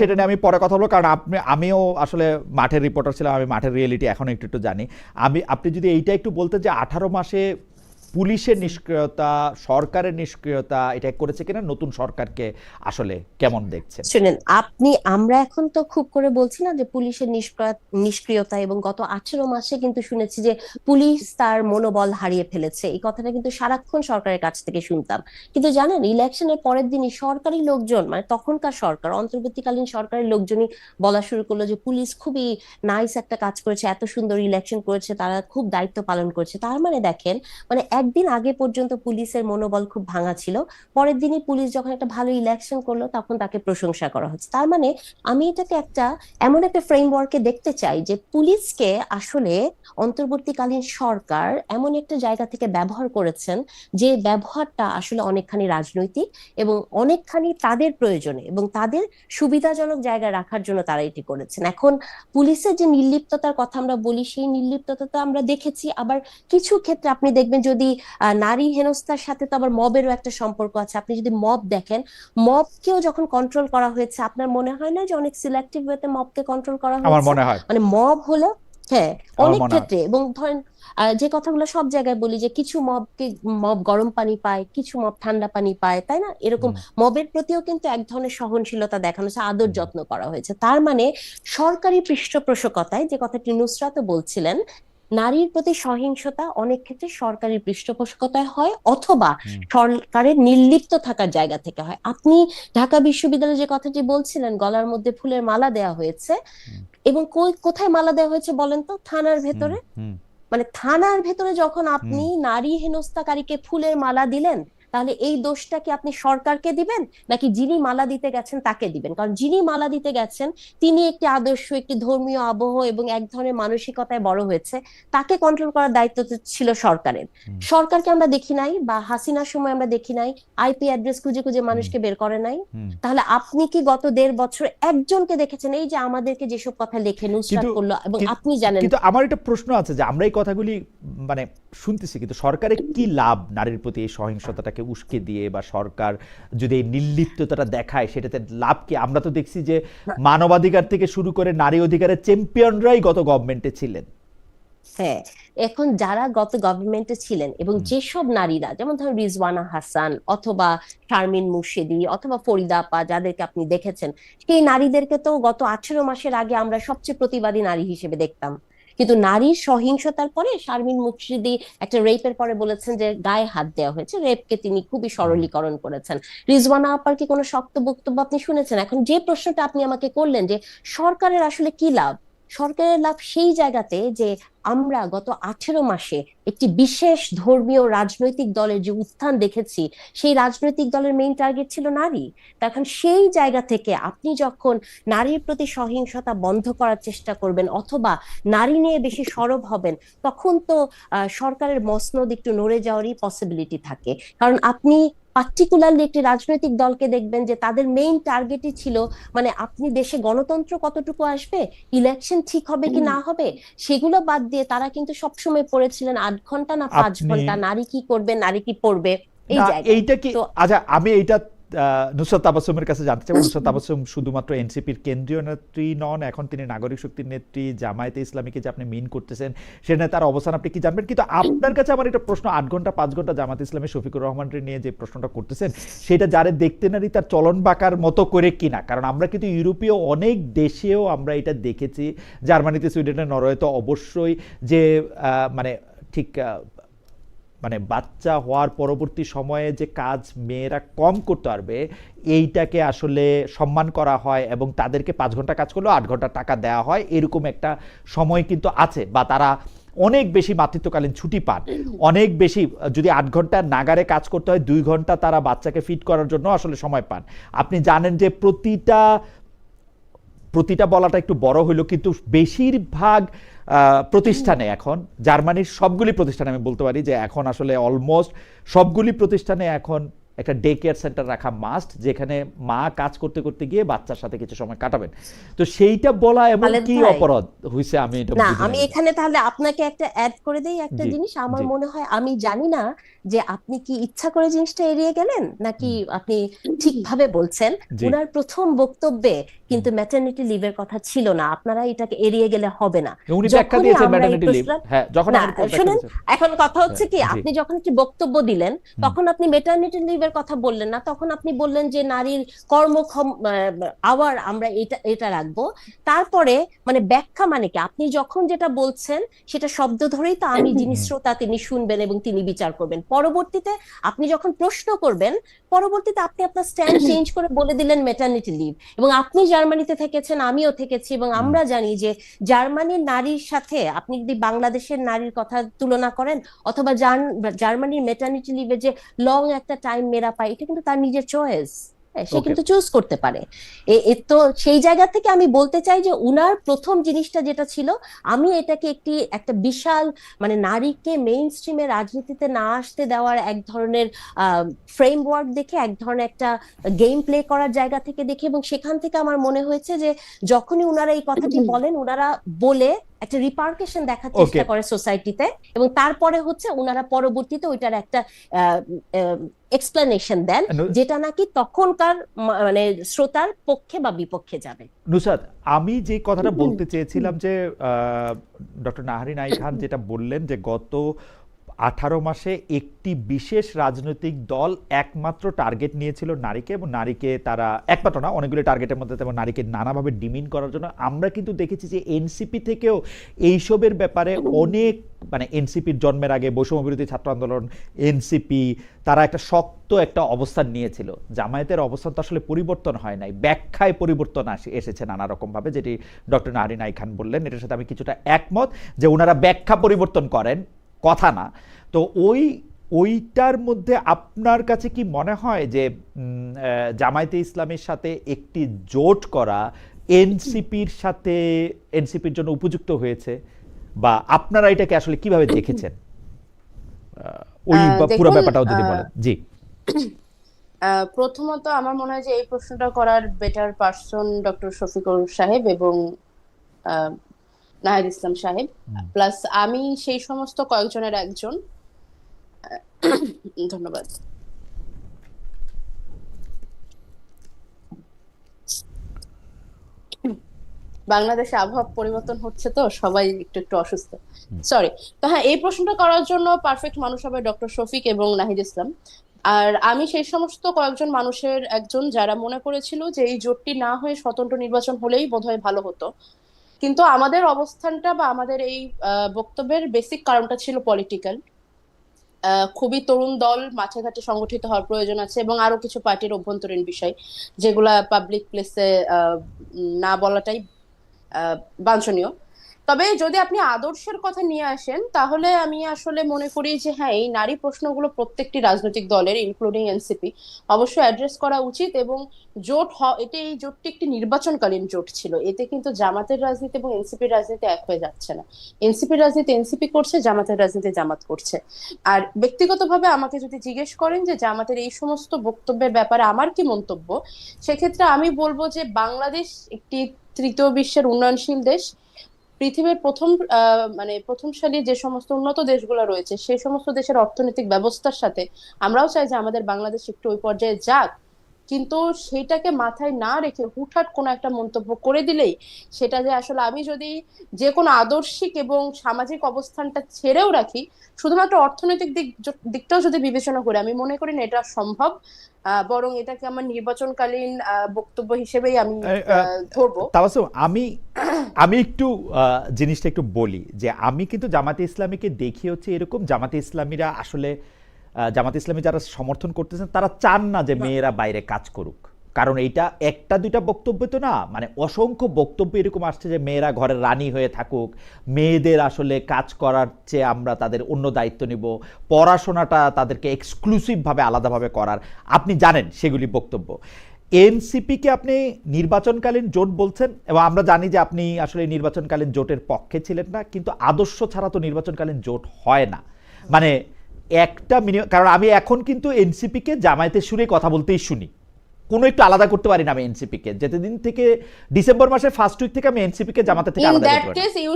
এটা নিয়ে আমি পরে কথা বলবো, কারণ আমিও আসলে মাঠের রিপোর্টার ছিলাম, আমি মাঠের রিয়েলিটি এখনো একটু জানি। আপনি যদি এইটা একটু বলতেন যে 18 মাসে পুলিশের নিষ্ক্রিয়তা, সরকারের নিষ্ক্রিয়তা, এটা করেছে কিনা, নতুন সরকারকে আসলে কেমন দেখছেন? শুনেন, আমরা এখন তো খুব করে বলছি না যে পুলিশের নিষ্ক্রিয়তা, এবং গত 18 মাসে কিন্তু শুনেছি যে পুলিশ তার মনোবল হারিয়ে ফেলেছে। এই কথাটা কিন্তু সারাক্ষণ সরকারের কাছ থেকে শুনতাম। কিন্তু জানেন, ইলেকশনের পরের দিনই সরকারি লোকজন, মানে তখনকার সরকার, অন্তর্বর্তীকালীন সরকারের লোকজনই বলা শুরু করলো যে পুলিশ খুবই নাইস একটা কাজ করেছে, এত সুন্দর ইলেকশন করেছে, তারা খুব দায়িত্ব পালন করেছে। তার মানে দেখেন, মানে কয়েকদিন আগে পর্যন্ত পুলিশের মনোবল খুব ভাঙা ছিল, পরের দিনই পুলিশ যখন একটা ভালো ইলেকশন করলো তখন তাকে প্রশংসা করা হচ্ছে। তার মানে আমি এটাকে এমন একটা ফ্রেমওয়ার্কে দেখতে চাই যে পুলিশকে আসলে অন্তর্বর্তীকালীন সরকার এমন একটা জায়গা থেকে ব্যবহার করেছেন যে ব্যবহারটা আসলে অনেকখানি রাজনৈতিক এবং অনেকখানি তাদের প্রয়োজনে এবং তাদের সুবিধাজনক জায়গায় রাখার জন্য তারা এটি করেছেন। এখন পুলিশের যে নির্লিপ্ততার কথা আমরা বলি, সেই নির্লিপ্ততা আমরা দেখেছি। আবার কিছু ক্ষেত্রে আপনি দেখবেন, যদি নারী হেনস্থার সাথে তো আবার মবেরও একটা সম্পর্ক আছে। আপনি যদি মব দেখেন, মবকেও যখন কন্ট্রোল করা হয়েছে, আপনার মনে হয় না যে অনেক সিলেক্টিভ ওয়েতে মবকে কন্ট্রোল করা আমার হয়েছে? মনে হয়, মানে মব হলো, হ্যাঁ, আমার অনেক মনে হয়। ক্ষেত্রে। এবং ধরেন যে কথাগুলো সব জায়গায় বলি যে কিছু মব গরম পানি পায়, কিছু মব ঠান্ডা পানি পায়, তাই না? এরকম হুম, মবের প্রতিও কিন্তু এক ধরনের সহনশীলতা দেখানো হয়েছে, আদর হুম, যত্ন করা হয়েছে। তার মানে সরকারি পৃষ্ঠপোষকতায়, যে কথাটি নুসরাতও বলছিলেন, নারীর প্রতি সহিংসতা অনেক ক্ষেত্রে সরকারি পৃষ্ঠপোষকতায় হয়, অথবা হুম, সরকারের নির্লিপ্ত থাকার জায়গা থেকে হয়। আপনি ঢাকা বিশ্ববিদ্যালয়ে যে কথাটি বলছিলেন, গলার মধ্যে ফুলের মালা দেওয়া হয়েছে, হুম, এবং কোথায় মালা দেওয়া হয়েছে বলেন তো? থানার হুম, ভেতরে। হুম, মানে থানার ভেতরে যখন হুম। আপনি নারী হেনস্থাকারীকে ফুলের মালা দিলেন, তাহলে এই দোষটা কি আপনি সরকারকে দিবেন নাকি যিনি মালা দিতে গেছেন তাকে দিবেন? কারণ যিনি মালা দিতে গেছেন তিনি একটি আদর্শ, একটি ধর্মীয় আবহ এবং এক ধরনের মানসিকতায় বড় হয়েছে, তাকে কন্ট্রোল করার দায়িত্ব তো ছিল সরকারের। হুম, সরকারকে আমরা দেখি নাই, বা হাসিনার সময় আমরা দেখি নাই আইপি অ্যাড্রেস খুঁজে খুঁজে হুম, মানুষকে বের করে নাই। হুম। তাহলে আপনি কি গত 1.5 বছর একজনকে দেখেছেন এই যে আমাদেরকে যেসব কথা লেখে নুসরাত কিন্তু করলো? এবং কিন্তু আপনি জানেন, কিন্তু আমার একটা প্রশ্ন আছে যে আমরা এই কথাগুলি মানে শুনতেছি, কিন্তু সরকারের কি লাভ নারীর প্রতি এই সহিংসতাটাকে উস্কে দিয়ে, বা সরকার যদি এই নির্লিপ্ততাটা দেখায় সেটাতে লাভ কি? আমরা তো দেখছি যে মানবাধিকার থেকে শুরু করে নারী অধিকারের চ্যাম্পিয়নরাই গত গভর্নমেন্টে ছিলেন। হ্যাঁ, এখন যারা গত গভর্নমেন্টে ছিলেন এবং হুম, যেসব নারীরা, যেমন ধরুন রিজওয়ানা হাসান অথবা শারমিন মুর্শিদি অথবা ফরিদা আপা, যাদেরকে আপনি দেখেছেন, সেই নারীদেরকে তো গত 18 মাসের আগে আমরা সবচেয়ে প্রতিবাদী নারী হিসেবে দেখতাম। কিন্তু নারীর সহিংসতার পরে শারমিন মুর্শিদি একটা রেপের পরে বলেছেন যে গায়ে হাত দেওয়া হয়েছে, রেপকে তিনি খুবই হুম। সরলীকরণ করেছেন। রিজওয়ানা আপার কি কোনো শক্ত বক্তব্য আপনি শুনেছেন? এখন যে প্রশ্নটা আপনি আমাকে করলেন যে সরকারের আসলে কি লাভ, সরকারের লাভ সেই জায়গাতে যে আমরা গত 18 মাসে একটি বিশেষ ধর্মীয় রাজনৈতিক দলের যে উত্থান দেখেছি, সেই রাজনৈতিক দলের মেইন টার্গেট ছিল নারী। তখন সেই জায়গা থেকে আপনি যখন নারীর প্রতি সহিংসতা বন্ধ করার চেষ্টা করবেন অথবা নারী নিয়ে বেশি সরব হবেন, তখন তো সরকারের মসনদ একটু নড়ে যাওয়ারই পসিবিলিটি থাকে। কারণ আপনি পার্টিকুলারলি একটি রাজনৈতিক দলকে দেখবেন যে তাদের মেইন টার্গেটই ছিল, মানে আপনি দেশে গণতন্ত্র কতটুকু আসবে, ইলেকশন ঠিক হবে কি না হবে, সেগুলো বাদ দিয়ে তারা কিন্তু সবসময় পড়েছিলেন 8 ঘন্টা না 5 আপনি ঘন্টা নারী কি করবে, নারী কি পড়বে, এই না, জায়গায়। এইটা কি? তো আচ্ছা, আমি এইটা নুসরাত তাবাসসুমের কাছে জানতে চাই। নুসরাত তাবাসসুম শুধুমাত্র এনসিপির কেন্দ্রীয় নেত্রী নন, এখন তিনি নাগরিক শক্তির নেত্রী। জামায়াতে ইসলামীকে যে আপনি মিন করতেছেন সেটা তার অবস্থান আপনি কি জানবেন? কিন্তু আপনার কাছে আমার একটা প্রশ্ন, 8 ঘন্টা 5 ঘন্টা জামায়াতে ইসলামী শফিকুর রহমানের নিয়ে যে প্রশ্নটা করতেছেন, সেটা যারে দেখতে নারী তার চলন বাঁকার মতো করে কিনা? কারণ আমরা কিন্তু ইউরোপীয় অনেক দেশেও আমরা এটা দেখেছি, জার্মানিতে, সুইডেনে, নরওয়েতে অবশ্যই, যে মানে ঠিক মানে বাচ্চা হওয়ার পরবর্তী সময়ে যে কাজ মেয়েরা কম করতে পারবে এইটাকে আসলে সম্মান করা হয়, এবং তাদেরকে 5 ঘন্টা কাজ করলেও 8 ঘন্টা টাকা দেওয়া হয়, এরকম একটা সময় কিন্তু আছে। বা তারা অনেক বেশি মাতৃত্বকালীন ছুটি পান, অনেক বেশি, যদি 8 ঘন্টা নাগারে কাজ করতে হয় 2 ঘন্টা তারা বাচ্চাকে ফিট করার জন্য আসলে সময় পান। আপনি জানেন যে প্রতিটা বলাটা একটু বড় হইলো, কিন্তু বেশিরভাগ প্রতিষ্ঠানে এখন, জার্মানির সবগুলি প্রতিষ্ঠানে আমি বলতে পারি যে এখন আসলে অলমোস্ট সবগুলি প্রতিষ্ঠানে এখন একটা ডে কেয়ার সেন্টার রাখা মাস্ট, যেখানে মা কাজ করতে করতে গিয়ে বাচ্চার সাথে কিছু সময় কাটাবেন। তো সেইটা বলা এমন খালেদ কি ভাই, অপরাধ হয়েছে আমি এটা না, বুঝি আমি নাই। এখানে তাহলে আপনাকে একটা অ্যাড করে দেই একটা জি, জিনিস। আমার জি, মনে হয়, আমি জানি না যে আপনি কি ইচ্ছা করে জিনিসটা এড়িয়ে গেলেন নাকি হুম, আপনি ঠিকভাবে বলছেন। জি, উনার প্রথম বক্তব্যে হুম। কিন্তু ম্যাটারনিটি লিভের কথা ছিল না, আপনারা এটাকে এড়িয়ে গেলে হবে না। উনি ব্যাখ্যা যখনই দিয়েছেন আমরা এই ম্যাটারনিটি লিভ, প্রশ্ন, হ্যাঁ, যখন না আমাদের ব্যাখ্যা শুনেন, দিয়েছেন। এখন কথা হ্যাঁ, হচ্ছে কি, জি, আপনি যখন একটি বক্তব্য দিলেন হুম, তখন আপনি মেটারনিটি লিভের জবের কথা বললেন না, তখন আপনি বললেন যে নারীর কর্মক্ষম আওয়ার আমরা এটা এটা রাখবো। তারপরে মানে ব্যাখ্যা মানে কি, আপনি যখন যেটা বলছেন সেটা শব্দ ধরেই তো আমি যিনি শ্রোতা তিনি শুনবেন এবং তিনি বিচার করবেন। পরবর্তীতে আপনি যখন প্রশ্ন করবেন, পরবর্তীতে আপনি আপনার স্ট্যান্ড চেঞ্জ করে বলে দিলেন মেটারনিটি লিভ। এবং আপনি জার্মানিতে থেকেছেন, আমিও থেকেছি, এবং আমরা জানি যে জার্মানির নারীর সাথে আপনি যদি বাংলাদেশের নারীর কথা তুলনা করেন, অথবা জার্মানির মেটারনিটি লিভে যে লং একটা টাইম মেয়েরা পায়, এটা কিন্তু তার নিজের চয়েস, সে কিন্তু চুজ করতে পারে। তো সেই জায়গা থেকে আমি বলতে চাই যে উনার প্রথম জিনিসটা যেটা ছিল, আমি এটাকে একটা বিশাল মানে নারীকে মেইন স্ট্রিমে রাজনীতিতে না আসতে দেওয়ার এক ধরনের ফ্রেমওয়ার্ক দেখে, এক ধরনের একটা গেম প্লে করার জায়গা থেকে দেখে, এবং সেখান থেকে আমার মনে হয়েছে যে যখনই উনারা এই কথাটি বলেন, উনারা বলে একটা রিপার্কেশন দেখার চেষ্টা করে সোসাইটিতে, এবং তারপরে হচ্ছে উনারা পরবর্তীতে ওইটার একটা এক্সপ্লেনেশন দেন, যেটা নাকি তখনকার মানে শ্রোতার পক্ষে বা বিপক্ষে যাবে। নুসরাত, আমি যে কথাটা বলতে চেয়েছিলাম যে ডক্টর নাহারিন আই খান যেটা বললেন যে গত 18 মাসে একটি বিশেষ রাজনৈতিক দল একমাত্র টার্গেট নিয়েছিল নারীকে, এবং নারীকে তারা একমাত্র না, অনেকগুলো টার্গেটের মধ্যে তেমন নারীকে নানাভাবে ডিমিন করার জন্য আমরা কিন্তু দেখেছি যে এনসিপি থেকেও এইসবের ব্যাপারে অনেক, মানে এনসিপির জন্মের আগে বৈষম্য বিরোধী ছাত্র আন্দোলন, এনসিপি, তারা একটা শক্ত একটা অবস্থান নিয়েছিল। জামায়াতের অবস্থান তো আসলে পরিবর্তন হয় নাই, ব্যাখ্যায় পরিবর্তন এসেছে নানা রকম ভাবে, যেটি ডক্টর নাহারিন আই খান বললেন, এটার সাথে আমি কিছুটা একমত যে ওনারা ব্যাখ্যা পরিবর্তন করেন, কথা না। তো ওইটার মধ্যে আপনার কাছে কি মনে হয় যে জামায়াতে ইসলামের সাথে একটি জোট করা এনসিপির জন্য উপযুক্ত হয়েছে, বা আপনারা এটাকে আসলে কিভাবে দেখেছেন, ওই পুরো ব্যাপারটাও যদি বলেন। জি, প্রথমত আমার মনে হয় যে এই প্রশ্নটা করার বেটার পারসন ডক্টর শফিকুর সাহেব এবং নাহিদ ইসলাম সাহেব, প্লাস আমি সেই সমস্ত কয়েকজনের একজন। ধন্যবাদ। বাংলাদেশে আবহাওয়া পরিবর্তন হচ্ছে তো সবাই একটু একটু অসুস্থ, সরি। তো হ্যাঁ, এই প্রশ্নটা করার জন্য পারফেক্ট মানুষ হবে ডক্টর শফিক এবং নাহিদ ইসলাম। আর আমি সেই সমস্ত কয়েকজন মানুষের একজন যারা মনে করেছিল যে এই জোটটি না হয়ে স্বতন্ত্র নির্বাচন হলেই বোধহয় ভালো হতো। কিন্তু আমাদের অবস্থানটা বা আমাদের এই বক্তব্যের বেসিক কারণটা ছিল পলিটিক্যাল। খুবই তরুণ দল, মাঠে ঘাটে সংগঠিত হওয়ার প্রয়োজন আছে, এবং আরো কিছু পার্টির অভ্যন্তরীণ বিষয় যেগুলা পাবলিক প্লেসে না বলাটাই বাঞ্ছনীয়। তবে যদি আপনি আদর্শের কথা নিয়ে আসেন, তাহলে আমি আসলে মনে করি যে হ্যাঁ, এই নারী প্রশ্নগুলো প্রত্যেকটি রাজনৈতিক দলের ইনক্লুডিং এনসিপি অবশ্যই অ্যাড্রেস করা উচিত। এবং এই জোটটি একটি নির্বাচনকালীন জোট ছিল, এতে কিন্তু জামাতের রাজনীতি এবং এনসিপির রাজনীতি এক হয়ে যাচ্ছে না। এনসিপির রাজনীতি এনসিপি করছে, জামাতের রাজনীতি জামাত করছে। আর ব্যক্তিগতভাবে আমাকে যদি জিজ্ঞেস করেন যে জামাতের এই সমস্ত বক্তব্যের ব্যাপারে আমার কি মন্তব্য, সেক্ষেত্রে আমি বলবো যে বাংলাদেশ একটি তৃতীয় বিশ্বের উন্নয়নশীল দেশ। পৃথিবীর প্রথম সারির যে সমস্ত উন্নত দেশগুলো রয়েছে, সেই সমস্ত দেশের অর্থনৈতিক ব্যবস্থার সাথে আমরাও চাই যে আমাদের বাংলাদেশ একটু ওই পর্যায়ে যাক। কিন্তু সেটাকে মাথায় না রেখে হুটহাট কোনো একটা মন্তব্য করে দিলেই সেটা যে আসলে, আমি যদি যে কোনো আদর্শিক এবং সামাজিক অবস্থানটা ছেড়েও রাখি, শুধুমাত্র অর্থনৈতিক দিকটাও যদি বিবেচনা করি, আমি মনে করি না এটা সম্ভব। বরং এটাকে আমার নির্বাচনকালীন বক্তব্য হিসেবেই আমি ধরবো। তাবাসসুম, আমি একটু জিনিসটা একটু বলি যে আমি কিন্তু জামাতে ইসলামীকে দেখি হচ্ছে এরকম, জামাতে ইসলামীরা আসলে জামাতে ইসলামী যারা সমর্থন করতেছেন তারা চান না যে মেয়েরা বাইরে কাজ করুক, কারণ এইটা একটা দুইটা বক্তব্য তো না, মানে অসংখ্য বক্তব্য এরকম আসছে যে মেয়েরা ঘরের রানী হয়ে থাকুক, মেয়েদের আসলে কাজ করার চেয়ে আমরা তাদের অন্য দায়িত্ব নিব, পড়াশোনাটা তাদেরকে এক্সক্লুসিভভাবে আলাদাভাবে করার, আপনি জানেন সেগুলি বক্তব্য। এনসিপিকে আপনি নির্বাচনকালীন জোট বলছেন, এবং আমরা জানি যে আপনি আসলে নির্বাচনকালীন জোটের পক্ষে ছিলেন না, কিন্তু আদর্শ ছাড়া তো নির্বাচনকালীন জোট হয় না। মানে একটা কারণ আমি এখন কিন্তু এনসিপিকে জামায়াতের সুরে কথা বলতেই শুনি, কোনো একটু আলাদা করতে পারি না আমি এনসিপিকে। যেদিন থেকে ডিসেম্বর মাসের ফার্স্ট উইক থেকে আমি এনসিপিকে জামাতের থেকে আলাদা করতে পারি। In that case you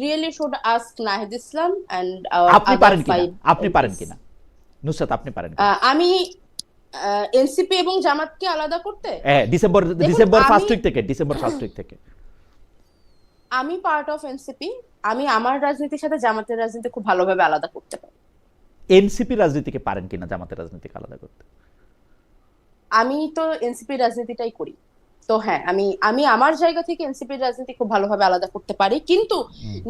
really should ask Nahid Islam and আপনি পারেন কিনা, আপনি পারেন কিনা নুসরাত, আপনি পারেন কিনা? আমি এনসিপি এবং জামাতকে আলাদা করতে? হ্যাঁ, ডিসেম্বর ফার্স্ট উইক থেকে আমি পার্ট অফ এনসিপি। আমি আমার রাজনীতির সাথে জামাতের রাজনীতি খুব ভালোভাবে আলাদা করতে পারি। এনসিপি রাজনীতিকে পারেন কিনা জামাতের রাজনীতিকে আলাদা করতে? আমি তো এনসিপি রাজনীতিটাই করি। তো হ্যাঁ, আমি আমি আমার জায়গা থেকে এনসিপির রাজনীতি খুব ভালোভাবে আলাদা করতে পারি, কিন্তু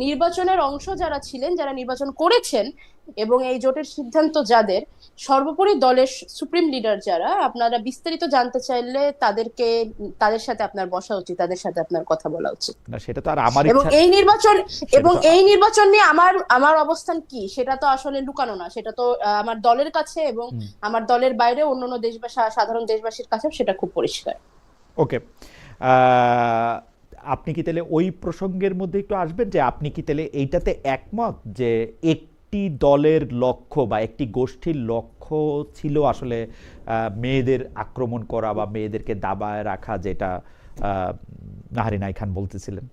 নির্বাচনের অংশ যারা ছিলেন, যারা নির্বাচন করেছেন, এবং এই জোটের সিদ্ধান্ত যাদের, সর্বোপরি দলের সুপ্রিম লিডার যারা, আপনারা বিস্তারিত জানতে চাইলে তাদের সাথে আপনার বসা উচিত, তাদের সাথে আপনার কথা বলা উচিত। না, সেটা তো আর আমার এবং ইচ্ছা, সেটা তো এই নির্বাচন নিয়ে আমার আমার অবস্থান কি, সেটা তো আসলে লুকানো না, সেটা তো আমার দলের কাছে এবং আমার দলের বাইরে অন্যান্য দেশবাসী, সাধারণ দেশবাসীর কাছেও সেটা খুব পরিষ্কার। ওকে। আপনি কি তাহলে ওই প্রসঙ্গের মধ্যে একটু আসবেন, যে আপনি কি তাহলে এইটাতে একমত যে একটি দলের লক্ষ্য বা একটি গোষ্ঠীর লক্ষ্য ছিল আসলে মেয়েদের আক্রমণ করা বা মেয়েদেরকে দাবায় রাখা, যেটা নাহারিন আই খান বলতেছিলেন?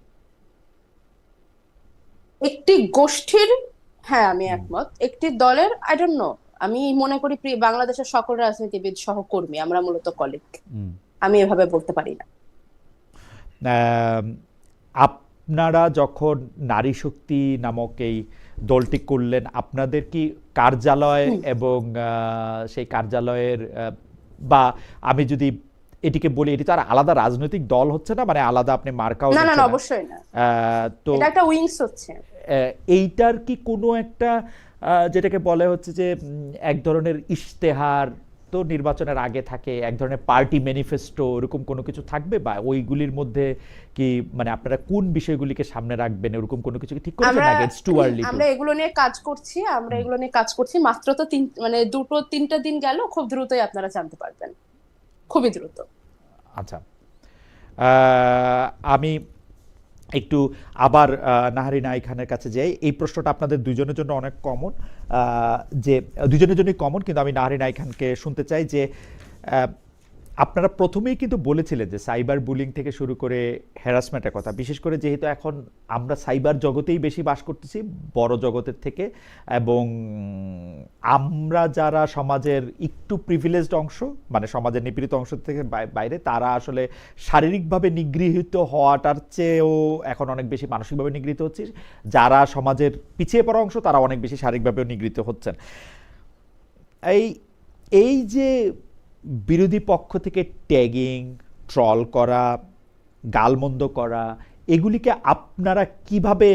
একটি গোষ্ঠীর, হ্যাঁ আমি একমত। একটি দলের, আই ডোন্ট নো, আমি মনে করি বাংলাদেশের সকল রাজনীতিবিদ সহকর্মী, আমরা মূলত কলিগ, আমি এভাবে বলতে পারি না। আপনারা যখন নারী শক্তি নামক এই দলটি করলেন, আপনাদের কি কার্যালয় এবং সেই কার্যালয়ের বা আমি যদি এটিকে বলি, এটি তো আর আলাদা রাজনৈতিক দল হচ্ছে না, মানে আলাদা আপনি মার্কাও না না দিচ্ছেন না, না। অবশ্যই না, তো এটা একটা উইংস হচ্ছে। এইটার কি কোনো একটা যেটাকে বলে হচ্ছে যে এক ধরনের ইশতেহার তো নির্বাচনের আগে থাকে, এক ধরনের পার্টি ম্যানিফেস্টো, এরকম কোনো কিছু থাকবে, বা ওইগুলির মধ্যে কি মানে আপনারা কোন বিষয়গুলিকে সামনে রাখবেন, এরকম কোনো কিছু কি ঠিক করেছেন নাকি ইটস টু আর্লি? আমরা এগুলো নিয়ে কাজ করছি, মাত্র তো মানে 2-3টা দিন গেল, খুব দ্রুতই আপনারা জানতে পারবেন, খুবই দ্রুত। আচ্ছা, আমি একটু আবার নাহারিন আই খানের কাছে যাই। এই প্রশ্নটা আপনাদের দুজনের জন্য অনেক কমন, যে দুজনের জন্যই কমন, কিন্তু আমি নাহারিন আই খানকে শুনতে চাই যে আপনারা প্রথমেই কিন্তু বলেছিলেন যে সাইবার বুলিং থেকে শুরু করে হ্যারাসমেন্টের কথা, বিশেষ করে যেহেতু এখন আমরা সাইবার জগতেই বেশি বাস করতেছি বড় জগতের থেকে, এবং আমরা যারা সমাজের একটু প্রিভিলেজড অংশ, মানে সমাজের নিপীড়িত অংশ থেকে বাইরে, তারা আসলে শারীরিকভাবে নিগৃহীত হওয়াটার চেয়েও এখন অনেক বেশি মানসিকভাবে নিগৃহীত হচ্ছে। যারা সমাজের পিছিয়ে পড়া অংশ, তারা অনেক বেশি শারীরিকভাবেও নিগৃহীত হচ্ছেন। এই যে বিরোধী পক্ষ থেকে ট্যাগিং, ট্রল করা, গালমন্দ করা, এগুলিকে আপনারা কিভাবে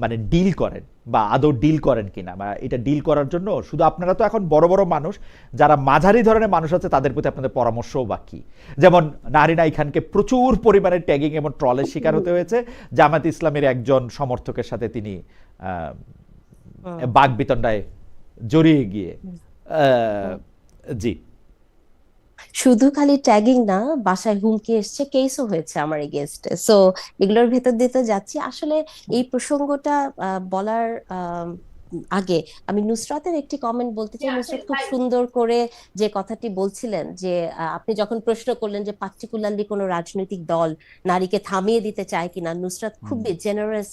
মানে ডিল করেন, বা আদৌ ডিল করেন কিনা, বা এটা ডিল করার জন্য শুধু আপনারা তো এখন বড় বড় মানুষ, যারা মাঝারি ধরনের মানুষ আছে তাদের প্রতি আপনাদের পরামর্শও বাকি, যেমন নাহারিন আই খানকে প্রচুর পরিমাণে ট্যাগিং এবং ট্রলের শিকার হতে হয়েছে জামাত ইসলামের একজন সমর্থকের সাথে তিনি বাকবিতণ্ডায় জড়িয়ে গিয়ে। জি। শুধু খালি ট্যাগিং না, বাসায় হুমকি এসছে, কেসও হয়েছে আমার এগেইনস্টে। সো এগুলোর ভেতর দিয়ে তো যাচ্ছি। আসলে এই প্রসঙ্গটা বলার আগে আমি নুসরাতের একটি কমেন্ট বলতে চাই। নুসরাত খুব সুন্দর করে যে কথাটি বলছিলেন, যে আপনি যখন প্রশ্ন করলেন যে পার্টিকুলারলি কোনো রাজনৈতিক দল নারীকে থামিয়ে দিতে চায় কিনা, নুসরাত খুবই জেনারেস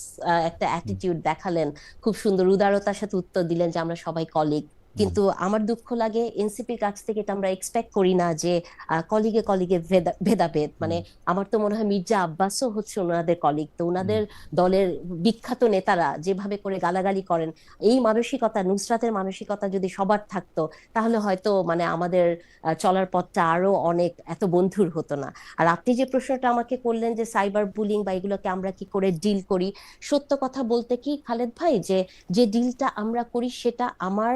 একটা অ্যাটিটিউড দেখালেন, খুব সুন্দর উদারতার সাথে উত্তর দিলেন যে আমরা সবাই কলিগ। কিন্তু আমার দুঃখ লাগে, এনসিপির কাছ থেকে এটা আমরা এক্সপেক্ট করি না যে কলিগে কলিগে ভেদাভেদ। মানে আমার তো মনে হয় মির্জা আব্বাসও হচ্ছে ওনাদের কলিগ, তো ওনাদের দলের বিখ্যাত নেতারা যেভাবে করে গালাগালি করেন, এই মানসিকতা, নুসরাতের মানসিকতা যদি সবার থাকতো, তাহলে হয়তো মানে আমাদের চলার পথটা আরো অনেক এত বন্ধুর হতো না। আর আপনি যে প্রশ্নটা আমাকে করলেন যে সাইবার বুলিং বা এগুলোকে আমরা কি করে ডিল করি, সত্য কথা বলতে কি খালেদ ভাই, যে ডিলটা আমরা করি সেটা আমার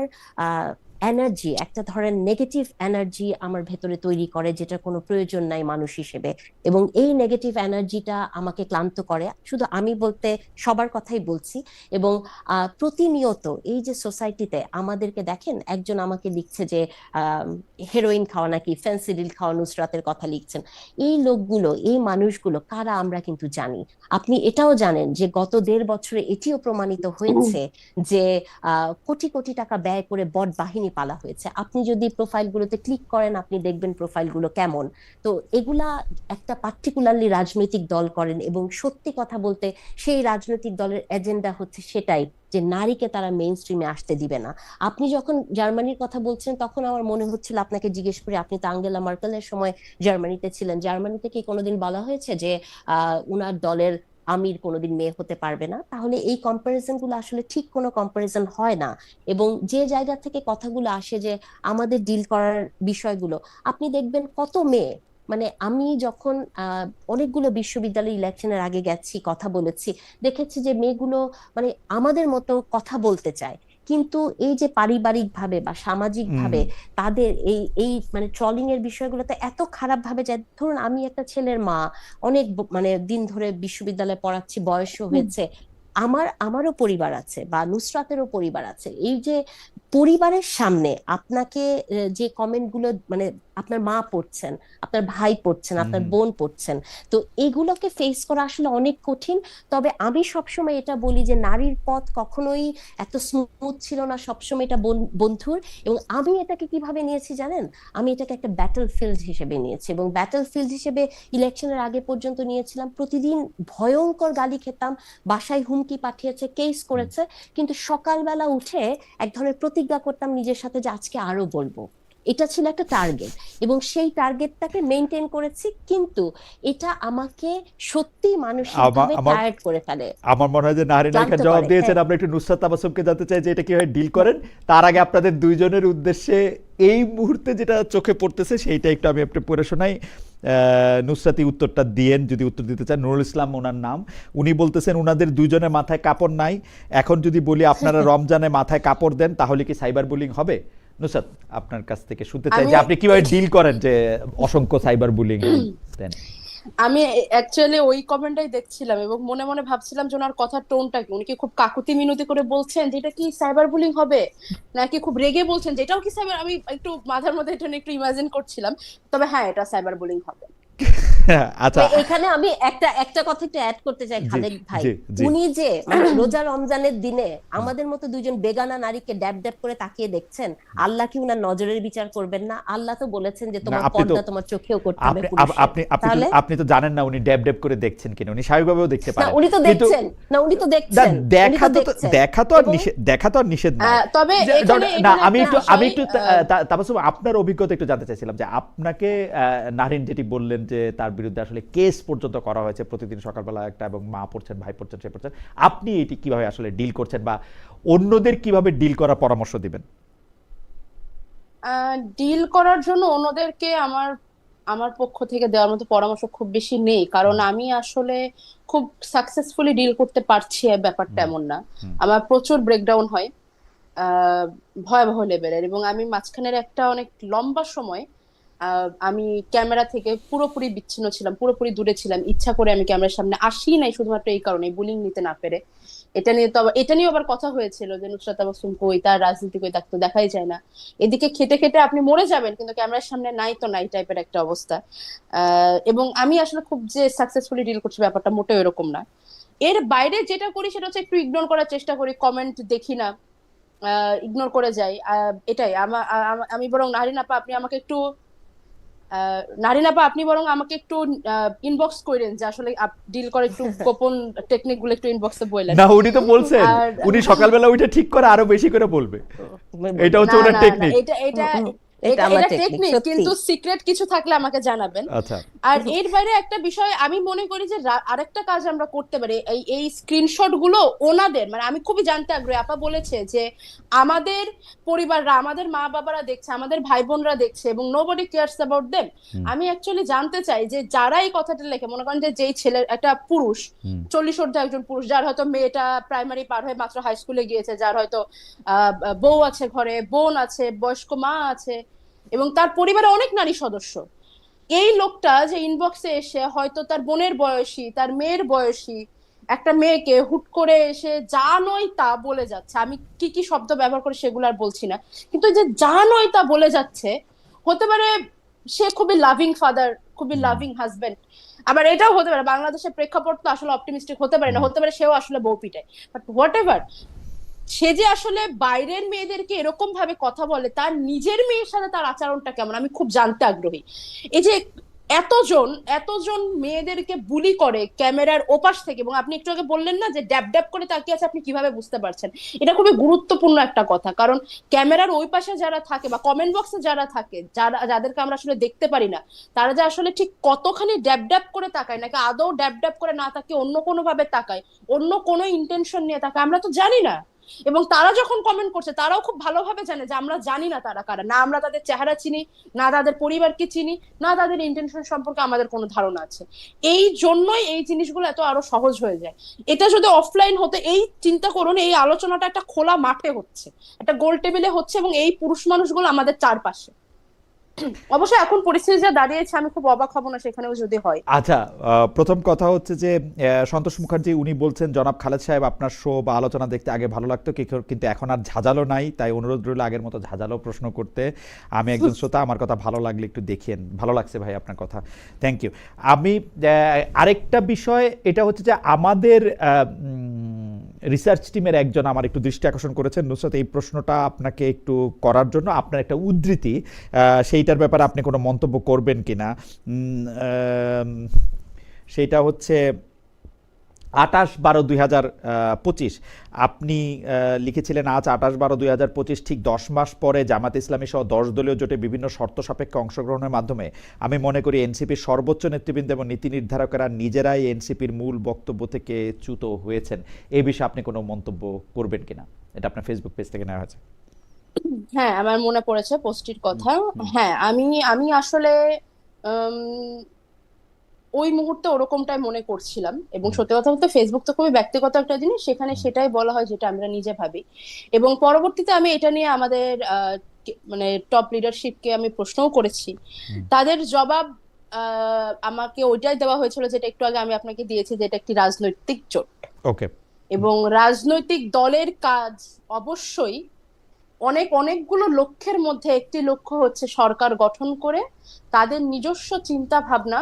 এনার্জি, একটা ধরেন নেগেটিভ এনার্জি আমার ভেতরে তৈরি করে, যেটা কোনো প্রয়োজন নাই মানুষ হিসেবে, এবং এই নেগেটিভ এনার্জিটা আমাকে ক্লান্ত করে। শুধু আমি বলতে সবার কথাই বলছি। এবং প্রতিনিয়ত এই যে সোসাইটিতে আমাদেরকে দেখেন, একজন আমাকে লিখছে যে হেরোইন খাওয়া নাকি ফেন্সিডিল খাওয়া, নুসরাতের কথা লিখছেন। এই লোকগুলো, এই মানুষগুলো কারা আমরা কিন্তু জানি। আপনি এটাও জানেন যে গত 1.5 বছরে এটিও প্রমাণিত হয়েছে যে কোটি কোটি টাকা ব্যয় করে বট বাহিনী পালা হয়েছে। আপনি যদি প্রোফাইলগুলোতে ক্লিক করেন, আপনি দেখবেন প্রোফাইলগুলো কেমন। তো এগুলা একটা পার্টিকুলারলি রাজনৈতিক দল করেন, এবং সত্যি কথা বলতে সেই রাজনৈতিক দলের এজেন্ডা হচ্ছে সেটাই, যে নারীকে তারা মেইন স্ট্রিমে আসতে দিবে না। আপনি যখন জার্মানির কথা বলছেন, তখন আমার মনে হচ্ছিল আপনাকে জিজ্ঞেস করি, আপনি তো আঙ্গেলা মার্কেলের সময় জার্মানিতে ছিলেন, জার্মানিতে কি কোনোদিন বলা হয়েছে যে উনার দলের আমির কোনোদিন মেয়ে হতে পারবে না, তাহলে এই কম্পারিজন গুলো আসলে ঠিক কোনো কম্পারিজন হয় না। এবং যে জায়গা থেকে কথাগুলো আসে যে আমাদের ডিল করার বিষয়গুলো, আপনি দেখবেন কত মেয়ে, মানে আমি যখন অনেকগুলো বিশ্ববিদ্যালয় ইলেকশনের আগে গেছি, কথা বলেছি, দেখেছি যে মেয়েগুলো মানে আমাদের মতো কথা বলতে চায়, কিন্তু এই যে পারিবারিক ভাবে বা সামাজিক ভাবে তাদের এই এই মানে ট্রলিং এর বিষয়গুলোতে এত খারাপ ভাবে যায়। ধরুন আমি একটা ছেলের মা, অনেক মানে দিন ধরে বিশ্ববিদ্যালয়ে পড়াচ্ছি, বয়সও হয়েছে, আমারও পরিবার আছে বা নুসরাতেরও পরিবার আছে। এই যে পরিবারের সামনে আপনাকে যে কমেন্ট গুলো, মানে আপনার মা পড়ছেন, আপনার ভাই পড়ছেন, আপনার বোন পড়ছেন, তো এগুলোকে ফেস করা আসলে অনেক কঠিন। তবে আমি সবসময় এটা বলি যে নারীর পথ কখনোই এত স্মুথ ছিল না, সবসময় এটা বন্ধুর। এবং আমি এটাকে কিভাবে নিয়েছি জানেন, আমি এটাকে একটা ব্যাটল ফিল্ড হিসেবে নিয়েছি, এবং ব্যাটল ফিল্ড হিসেবে ইলেকশনের আগে পর্যন্ত নিয়েছিলাম। প্রতিদিন ভয়ঙ্কর গালি খেতাম, বাসায় হুমকি পাঠিয়েছে, কেস করেছে, কিন্তু সকালবেলা উঠে এক ধরনের প্রতিজ্ঞা করতাম নিজের সাথে যে আজকে আরো বলবো। এটা ছিল একটা টার্গেট, এবং সেই টার্গেটটাকে মেনটেন করেছি। কিন্তু এটা আমাকে সত্যি মানসিকভাবে আমার টায়ার্ড করে ফেলে, আমার মনে হয় যে নাহরিন ক্লান্ত এখানে জবাব করে। দিয়েছেন। হ্যাঁ, আমরা একটু নুসরাত তাবাসসুমকে জানতে চাই যে এটা কিভাবে ডিল করেন। তার আগে আপনাদের দুইজনের উদ্দেশ্যে এই মুহূর্তে যেটা চোখে পড়তেছে সেইটা একটু আমি একটু পড়ে শোনাই। নুসরাতি উত্তরটা দিয়েন যদি উত্তর দিতে চান। নুরুল ইসলাম ওনার নাম, উনি বলতেছেন উনাদের দুইজনের মাথায় কাপড় নাই, এখন যদি বলি আপনারা রমজানে মাথায় কাপড় দেন তাহলে কি সাইবার বুলিং হবে? নুসরাত, আপনার কাছ থেকে শুনতে চাই যে আপনি কিভাবে ডিল করেন যে অসংখ্য সাইবার বুলিং দেন। আমি অ্যাকচুয়ালি ওই কমেন্টটাই দেখছিলাম এবং মনে মনে ভাবছিলাম যে ওনার কথার টোনটা কি, উনি কি খুব কাকুতি মিনতি করে বলছেন যে এটা কি সাইবার বুলিং হবে, নাকি খুব রেগে বলছেন যে এটাও কি সাইবার। আমি একটু মাথার মধ্যে এটা নিয়ে একটু ইমাজিন করছিলাম। তবে হ্যাঁ, এটা সাইবার বুলিং হবে। আচ্ছা, এখানে আমি একটা একটা কথা একটু অ্যাড করতে চাই জি খালেদ ভাই। জি জি উনি যে মানে রোজা রমজানের দিনে আমাদের মতো দুজন বেগানা নারীকে ড্যাব ড্যাব করে তাকিয়ে দেখছেন, আল্লাহ কি উনার নজরের বিচার করবেন না? আল্লাহ তো বলেছেন যে না, তোমার আপনি তো পর্দা তোমার চোখেও করতে হবে আপনি পুরুষের। আপনি আপনি তো তাহলে আপনি তো জানেন না উনি ড্যাব ড্যাব করে দেখছেন কিনা। উনি স্বাভাবিকভাবেও দেখতে না, পারেন, উনি তো কিন্তু দেখছেন, না উনি তো না, দেখছেন, উনি দেখা তো তো দেখছেন। দেখা তো আর এবং নিষেধ, দেখা তো আর নিষেধ নয়। তবে এখানে না, এখানে আমি একটা একটু আমি বিষয়, একটু তাবাসসুম আপনার অভিজ্ঞতা একটু জানতে চাইছিলাম যে আপনাকে নারিন যেটি বললেন যে তার বিরুদ্ধে আসলে কেস পর্যন্ত করা হয়েছে, প্রতিদিন সকালবেলা একটা, এবং মা পড়ছেন, ভাই পড়ছেন, সে পড়ছেন, আপনি এটি কিভাবে আসলে ডিল করছেন বা অন্যদের কিভাবে ডিল করার পরামর্শ দিবেন? ডিল করার জন্য অন্যদেরকে আমার আমার পক্ষ থেকে দেওয়ার মতো পরামর্শ খুব বেশি নেই, কারণ আমি আসলে খুব সাকসেসফুলি ডিল করতে পারছি, এই ব্যাপারটা এমন না। আমার প্রচুর ব্রেকডাউন হয়, আহ ভয়াবহ লেভেলের, এবং আমি মাঝখানের একটা অনেক লম্বা সময় আমি ক্যামেরা থেকে পুরোপুরি বিচ্ছিন্ন ছিলাম, পুরোপুরি দূরে ছিলাম। ইচ্ছা করে আমি ক্যামেরার সামনে আসি নাই শুধুমাত্র এই কারণে, বুলিং নিতে না পেরে। এটা নিয়ে আবার কথা হয়েছিল যে নুসরাত তাবাসসুম কই, তার রাজনীতি কই, তাকে তো দেখাই যায় না। এদিকে খেটে খেটে আপনি মরে যাবেন কিন্তু ক্যামেরার সামনে নাই তো নাই টাইপের একটা অবস্থা। এবং আমি আসলে খুব যে সাকসেসফুলি ডিল করছি ব্যাপারটা মোটেও এরকম না। এর বাইরে যেটা করি সেটা হচ্ছে একটু ইগনোর করার চেষ্টা করি, কমেন্ট দেখি না, ইগনোর করে যাই। এটাই আমি বরং নারিন আপা আপনি বরং আমাকে একটু ইনবক্স করেন যে আসলে ডিল করে একটু গোপন টেকনিক গুলো একটু ইনবক্সে বললেন। না, উনি তো বলছেন আর উনি সকালবেলা উঠে ঠিক করে আরো বেশি করে বলবে, এটা হচ্ছে না ওনার না না, টেকনিক। এটা এটা এটা এটা আমার এটা টেকনিক, টেকনিক, সত্যি। কিন্তু সিক্রেট কিছু থাকলে আমাকে জানাবেন। আচ্ছা, আর এর বাইরে একটা বিষয় আমি মনে করি যে আরেকটা কাজ আমরা করতে পারি, এই এই স্ক্রিনশট গুলো ওনাদের, মানে আমি খুবই জানতে আগ্রহী। আপা বলেছে যে আমাদের পরিবাররা, আমাদের মা বাবারা দেখছে, আমাদের ভাই বোনরা দেখছে, এবং নোবডি কেয়ারস অ্যাবাউট দেম। আমি অ্যাকচুয়ালি জানতে চাই যে যারা এই কথাটা লেখে, মনে করেন যে যেই ছেলে, একটা পুরুষ, 40 একজন পুরুষ, যার হয়তো মেয়েটা প্রাইমারি পার হয়ে মাত্র হাই স্কুলে গিয়েছে, যার হয়তো বউ আছে ঘরে, বোন আছে, বয়স্ক মা আছে, এবং তার পরিবারে অনেক নারী সদস্য। এই লোকটা যে ইনবক্সে এসে হয়তো তার বোনের বয়সী, তার মেয়ের বয়সী একটা মেয়েকে হুট করে এসে যা নয় তা বলে যাচ্ছে, আমি কি কি শব্দ ব্যবহার করে সেগুলো আর বলছি না, কিন্তু যে যা নয় তা বলে যাচ্ছে, হতে পারে সে খুবই লাভিং ফাদার, খুবই লাভিং হাজবেন্ড। আবার এটাও হতে পারে, বাংলাদেশের প্রেক্ষাপট তো আসলে অপটিমিস্টিক হতে পারে না, হতে পারে সেও আসলে বউ পিটায়। বাট হোয়াট এভার, সে যে আসলে বাইরের মেয়েদেরকে এরকম ভাবে কথা বলে, তার নিজের মেয়ের সাথে তার আচরণটা কেমন আমি খুব জানতে আগ্রহী। এই যে এতজন মেয়েদেরকে বুলি করে ক্যামেরার ওপাশ থেকে, এবং আপনি একটু আগে বললেন না যে ড্যাব ড্যাব করে তাকিয়ে আছে, আপনি কিভাবে বুঝতে পারছেন? এটা খুবই গুরুত্বপূর্ণ একটা কথা, কারণ ক্যামেরার ওই পাশে যারা থাকে বা কমেন্ট বক্সে যারা থাকে, যাদেরকে আমরা আসলে দেখতে পারি না, তারা যে আসলে ঠিক কতখানি ড্যাব ড্যাব করে তাকায়, নাকি আদৌ ড্যাব ড্যাব করে না তাকিয়ে অন্য কোনো ভাবে তাকায়, অন্য কোনো ইন্টেনশন নিয়ে তাকায়, আমরা তো জানি না। এবং তারা যখন কমেন্ট করছে তারাও খুব ভালোভাবে জানে যে আমরা জানি না তারা কারা, না আমরা তাদের চেহারা চিনি, না তাদের পরিবারকে চিনি, না তাদের ইন্টেনশন সম্পর্কে আমাদের কোনো ধারণা আছে। এই জন্যই এই জিনিসগুলো এত আরো সহজ হয়ে যায়। এটা যদি অফলাইন হতো, এই চিন্তা করুন, এই আলোচনাটা একটা খোলা মাঠে হচ্ছে, একটা গোল টেবিলে হচ্ছে, এবং এই পুরুষ মানুষগুলো আমাদের চারপাশে। অবশ্যই এখন পরিস্থিতি যা দাঁড়িয়েছে, আমি খুব অবাক হব না সেখানেও যদি হয়। আচ্ছা, প্রথম কথা হচ্ছে যে সন্তোষ মুখার্জি উনি বলছেন, জনাব খালেদ সাহেব আপনার শো বা আলোচনা দেখতে আগে ভালো লাগতো, কিন্তু এখন আর ঝাঁঝালো নাই, তাই অনুরোধ রইল আগের মতো ঝাঁঝালো প্রশ্ন করতে। আমি একজন শ্রোতা, আমার কথা ভালো লাগলে একটু দেখিয়েন। ভালো লাগছে ভাই আপনার কথা, থ্যাংক ইউ। আমি আরেকটা বিষয়, এটা হচ্ছে যে আমাদের রিসার্চ টিমের একজন আমার একটু দৃষ্টি আকর্ষণ করেছেন, নুসরাত, এই প্রশ্নটা আপনাকে একটু করার জন্য। আপনার একটা উদ্ধৃতি, সেইটার ব্যাপারে আপনি কোনো মন্তব্য করবেন কিনা। সেইটা হচ্ছে 28/12/2025 আপনি লিখেছিলেন, আজ 28/12/2025 ঠিক 10 মাস পরে জামাত ইসলামী সহ 10 দলীয় জোটে বিভিন্ন শর্ত সাপেক্ষে অংশগ্রহণের মাধ্যমে আমি মনে করি এনসিপির সর্বোচ্চ নেতৃবৃন্দ এবং নীতি নির্ধারকেরা নিজেরাই এনসিপির মূল বক্তব্য থেকে চ্যুত হয়েছেন। এই বিষয়ে আপনি কোনো মন্তব্য করবেন কিনা? এটা আপনার ফেসবুক পেজ থেকে নেওয়া হয়েছে। হ্যাঁ, আমার মনে পড়েছে পোস্টটির কথা। হ্যাঁ, আমি আসলে ওই মুহূর্তে ওরকমটাই মনে করছিলাম, এবং সত্যি কথা বলতে ফেসবুক তো খুবই ব্যক্তিগত একটা জিনিস, সেখানে সেটাই বলা হয় যেটা আমরা নিজে ভাবি। এবং পরবর্তীতে আমি এটা নিয়ে আমাদের মানে টপ লিডারশিপকে আমি প্রশ্নও করেছি। তাদের জবাব আমাকে ওইটাই দেওয়া হয়েছিল যেটা একটু আগে আমি আপনাকে দিয়েছি, যে এটা একটি রাজনৈতিক জোট। ওকে। এবং রাজনৈতিক দলের কাজ অবশ্যই অনেকগুলো লক্ষ্যের মধ্যে একটি লক্ষ্য হচ্ছে সরকার গঠন করে তাদের নিজস্ব চিন্তা ভাবনা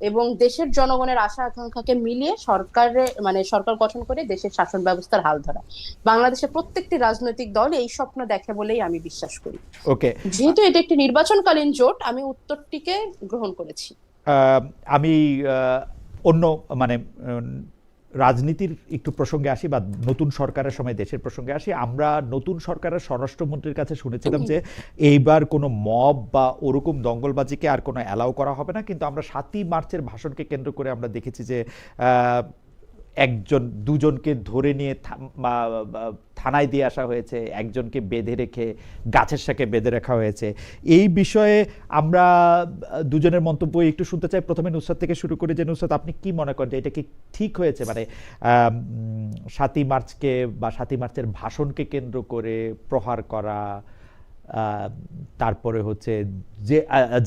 এবং দেশের জনগণের আশা আকাঙ্ক্ষাকে মিলিয়ে সরকার গঠন করে দেশের শাসন ব্যবস্থার হাল ধরা। বাংলাদেশের প্রত্যেকটি রাজনৈতিক দল এই স্বপ্ন দেখে বলেই আমি বিশ্বাস করি। ওকে। যেহেতু এটা একটি নির্বাচনকালীন জোট, আমি উত্তরটিকে গ্রহণ করেছি। আমি অন্য মানে রাজনীতির একটু প্রসঙ্গে আসি, বা নতুন সরকারের সময় দেশের প্রসঙ্গে আসি। আমরা নতুন সরকারের স্বরাষ্ট্রমন্ত্রীর কাছে শুনেছিলাম যে এইবার কোনো মব বা ওরকম দঙ্গলবাজিকে আর কোনো অ্যালাউ করা হবে না, কিন্তু আমরা 7ই মার্চের ভাষণকে কেন্দ্র করে আমরা দেখেছি যে দুজনকে ধরে নিয়ে থানায় দিয়ে আসা হয়েছে, একজনকে বেঁধে রেখে গাছের সাথে বেঁধে রাখা হয়েছে। এই বিষয়ে আমরা দুজনের মন্তব্য একটু শুনতে চাই। প্রথমে নুসরাত থেকে শুরু করি, যে নুসরাত, আপনি কি মনে করেন যে এটা কি ঠিক হয়েছে? মানে 7ই মার্চকে বা 7ই মার্চের ভাষণকে কেন্দ্র করে প্রহার করা, তারপরে হচ্ছে যে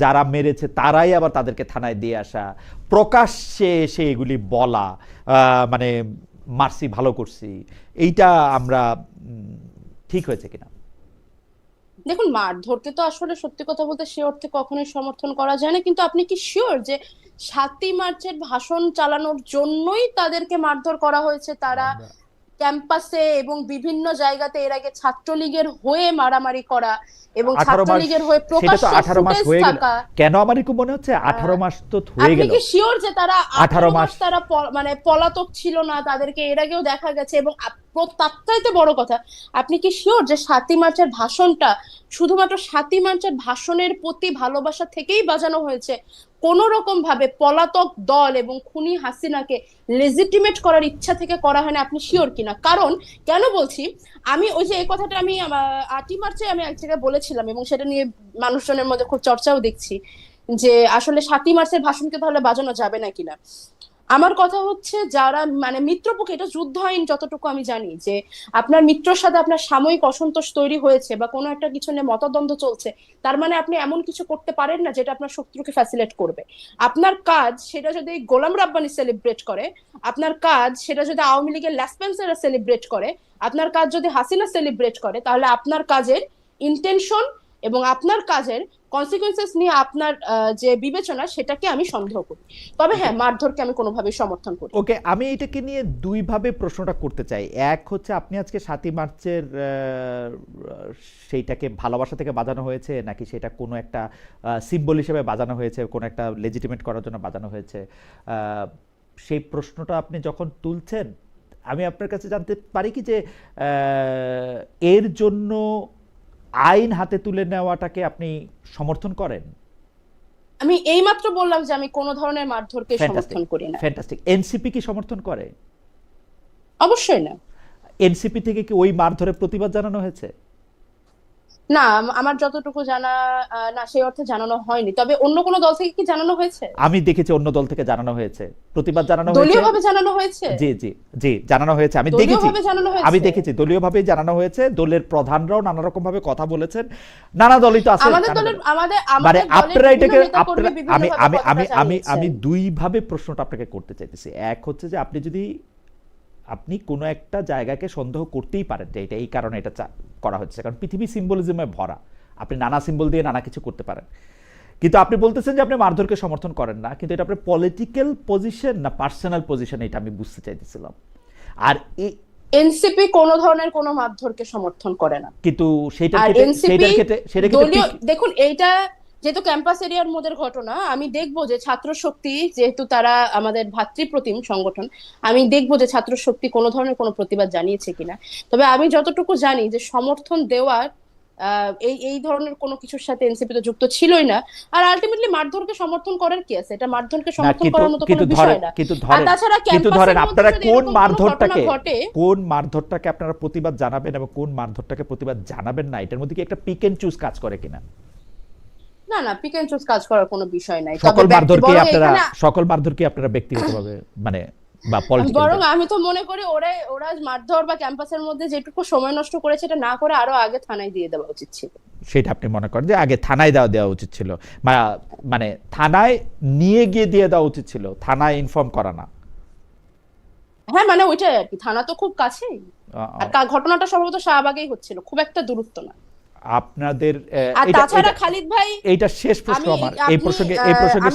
যারা মেরেছে তারাই আবার তাদেরকে থানায় দিয়ে আসা, প্রকাশ্যে এসে এগুলি বলা, মানে মারছি, ভালো করছি, এইটা আমরা ঠিক হয়েছে কিনা? দেখুন, মারধরকে তো আসলে সত্যি কথা বলতে সে অর্থে কখনোই সমর্থন করা যায় না, কিন্তু আপনি কি শিওর যে 7ই মার্চের ভাষণ চালানোর জন্যই তাদেরকে মারধর করা হয়েছে? তারা ক্যাম্পাসে এবং বিভিন্ন জায়গাতে এর আগে ছাত্রলীগের হয়ে মারামারি করা এবং ছাত্রলীগের হয়ে প্রকাশ্য ফুটেজ থাকা, কেন আমার একটু মনে হচ্ছে 18 মাস তো হয়ে গেল। আপনি কি শিওর যে তারা 18 মাস তারা মানে পলাতক ছিল না? তাদেরকে এর আগেও দেখা গেছে। এবং তার চাইতে বড় কথা, আপনি কি শিওর যে 7ই মার্চের ভাষণটা শুধুমাত্র 7ই মার্চের ভাষণের প্রতি ভালোবাসা থেকেই বাজানো হয়েছে? কোন রকম ভাবে পলাতক দল এবং খুনি হাসিনাকে লেজিটিমেট করার ইচ্ছা থেকে করা হয় না? আপনি শিওর কিনা? কারণ কেন বলছি, আমি ওই যে এই কথাটা আমি 8ই মার্চে আমি এক জায়গায় বলেছিলাম, এবং সেটা নিয়ে মানুষজনের মধ্যে খুব চর্চাও দেখছি, যে আসলে 7ই মার্চের ভাষণকে তাহলে বাজানো যাবে না কিনা। আমার কথা হচ্ছে, যারা মানে মিত্রপক্ষ, এটা যুদ্ধ আইন যতটুকু আমি জানি, যে আপনার মিত্রর সাথে আপনার সাময়িক অসন্তোষ তৈরি হয়েছে বা কোনো একটা কিছু নিয়ে মতদ্বন্দ্ব চলছে, তার মানে আপনি এমন কিছু করতে পারেন না যেটা আপনার শত্রুকে ফ্যাসিলিটেট করবে। আপনার কাজ সেটা যদি গোলাম রাব্বানি সেলিব্রেট করে, আপনার কাজ সেটা যদি আওয়ামী লীগের ল্যাসপেন্সাররা সেলিব্রেট করে, আপনার কাজ যদি হাসিনা সেলিব্রেট করে, তাহলে আপনার কাজের ইন্টেনশন এবং আপনার কাজের কনসিকুয়েন্সেস নিয়ে আপনার যে বিবেচনা, সেটাকে আমি সন্দেহ করি। তবে হ্যাঁ, মারধরকে আমি কোনোভাবেই সমর্থন করি। ওকে, আমি এটাকে নিয়ে দুইভাবে প্রশ্নটা করতে চাই। এক হচ্ছে, আপনি আজকে 7ই মার্চের সেইটাকে ভালোবাসা থেকে বাজানো হয়েছে, নাকি সেটা কোনো একটা সিম্বল হিসেবে বাজানো হয়েছে, কোনো একটা লেজিটিমেট করার জন্য বাজানো হয়েছে? সেই প্রশ্নটা আপনি যখন তুলছেন, আমি আপনার কাছে জানতে পারি কি যে এর জন্য আইন হাতে তুলে নেওয়াটাকে আপনি সমর্থন করেন? আমি এইমাত্র বললাম যে আমি কোনো ধরনের মারধরকে সমর্থন করি না। ফ্যান্টাস্টিক। এনসিপি কি সমর্থন করে? অবশ্যই না। এনসিপি থেকে কি ওই মারধরের প্রতিবাদ জানানো হয়েছে? না, আমার যতটুকু জানা না, সেই অর্থে জানানো হয়নি। তবে অন্য কোনো দল থেকে কি জানানো হয়েছে? আমি দেখেছি অন্য দল থেকে জানানো হয়েছে, প্রতিবাদ জানানো হয়েছে। দলীয়ভাবে জানানো হয়েছে? জি জি জি, জানানো হয়েছে, আমি দেখেছি। দলীয়ভাবে জানানো হয়েছে? আমি দেখেছি দলীয়ভাবেই জানানো হয়েছে। দলের প্রধানরাও নানা রকম ভাবে কথা বলেছেন, নানা দলই তো আছে। আমাদের দলের মানে আমাদের আপনারা দলের এটাকে বিভিন্ন নেতাকর্মী আমি বিভিন্নভাবে আমি আমি কথাটা আমি আমি জানিয়েছেন। দুই ভাবে প্রশ্নটা আপনাকে করতে চাইতেছি। এক হচ্ছে যে আপনি কোনো একটা জায়গাকে সন্দেহ করতেই পারেন যে এটা এই কারণে এটা করা হচ্ছে, কারণ পৃথিবী সিম্বলিজমে ভরা, আপনি নানা সিম্বল দিয়ে নানা কিছু করতে পারেন। কিন্তু আপনি বলতেছেন যে আপনি মারধরকে সমর্থন করেন না, কিন্তু এটা আপনার পলিটিক্যাল পজিশন না পার্সোনাল পজিশন, এটা আমি বুঝতে চাইতেছিলাম। আর এনসিপি কোন ধরনের কোনো মারধরকে সমর্থন করে না। কিন্তু আর এনসিপি দলীয়, দেখুন এইটা যেহেতু ক্যাম্পাস এরিয়ার মধ্যে ঘটনা, আমি দেখবো যে ছাত্র শক্তি, যেহেতু তারা আমাদের ভাতৃপ্রতিম সংগঠন, আমি দেখবো যে ছাত্র শক্তি কোনো ধরনের কোনো প্রতিবাদ জানিয়েছে কিনা। তবে আমি যতটুকু জানি যে সমর্থন দেওয়ার এই ধরনের কোনো কিছুর সাথে এনসিপি তো যুক্ত ছিলই না। আর আলটিমেটলি মারধরকে সমর্থন করার কি আছে? এটা মারধরকে সমর্থন করার মতো কোনো বিষয় না। আর তাছাড়া ধরেন আপনারা কোন ঘটে, মারধরটাকে আপনারা প্রতিবাদ জানাবেন এবং কোন মারধরটাকে প্রতিবাদ জানাবেন না, এটার মধ্যে কি একটা পিক এন্ড চুজ কাজ করে কিনা? না না, পিক এন্ড চুজ কাজ করার কোনো বিষয় নাই। সকল মারধরকে আপনারা ব্যক্তিগতভাবে মানে বা পলিটিক্যাল, বরং আমি তো মনে করি ওরা মারধর বা ক্যাম্পাসের মধ্যে যেটুকু সময় নষ্ট করেছে এটা না করে আরো আগে থানায় দিয়ে দেওয়া উচিত ছিল। সেটা আপনি মনে করেন যে আগে থানায় দেওয়া উচিত ছিল? মানে থানায় নিয়ে গিয়ে দিয়ে দেওয়া উচিত ছিল, থানায় ইনফর্ম করা না? হ্যাঁ, মানে ওইটাই আর কি। থানা তো খুব কাছেই, আর ঘটনাটা সম্ভবত শাহবাগেই হচ্ছিল, খুব একটা দূরত্ব না আপনাদের। আর তাছাড়া খালিদ ভাই, এইটা শেষ প্রশ্ন আমার এই প্রসঙ্গে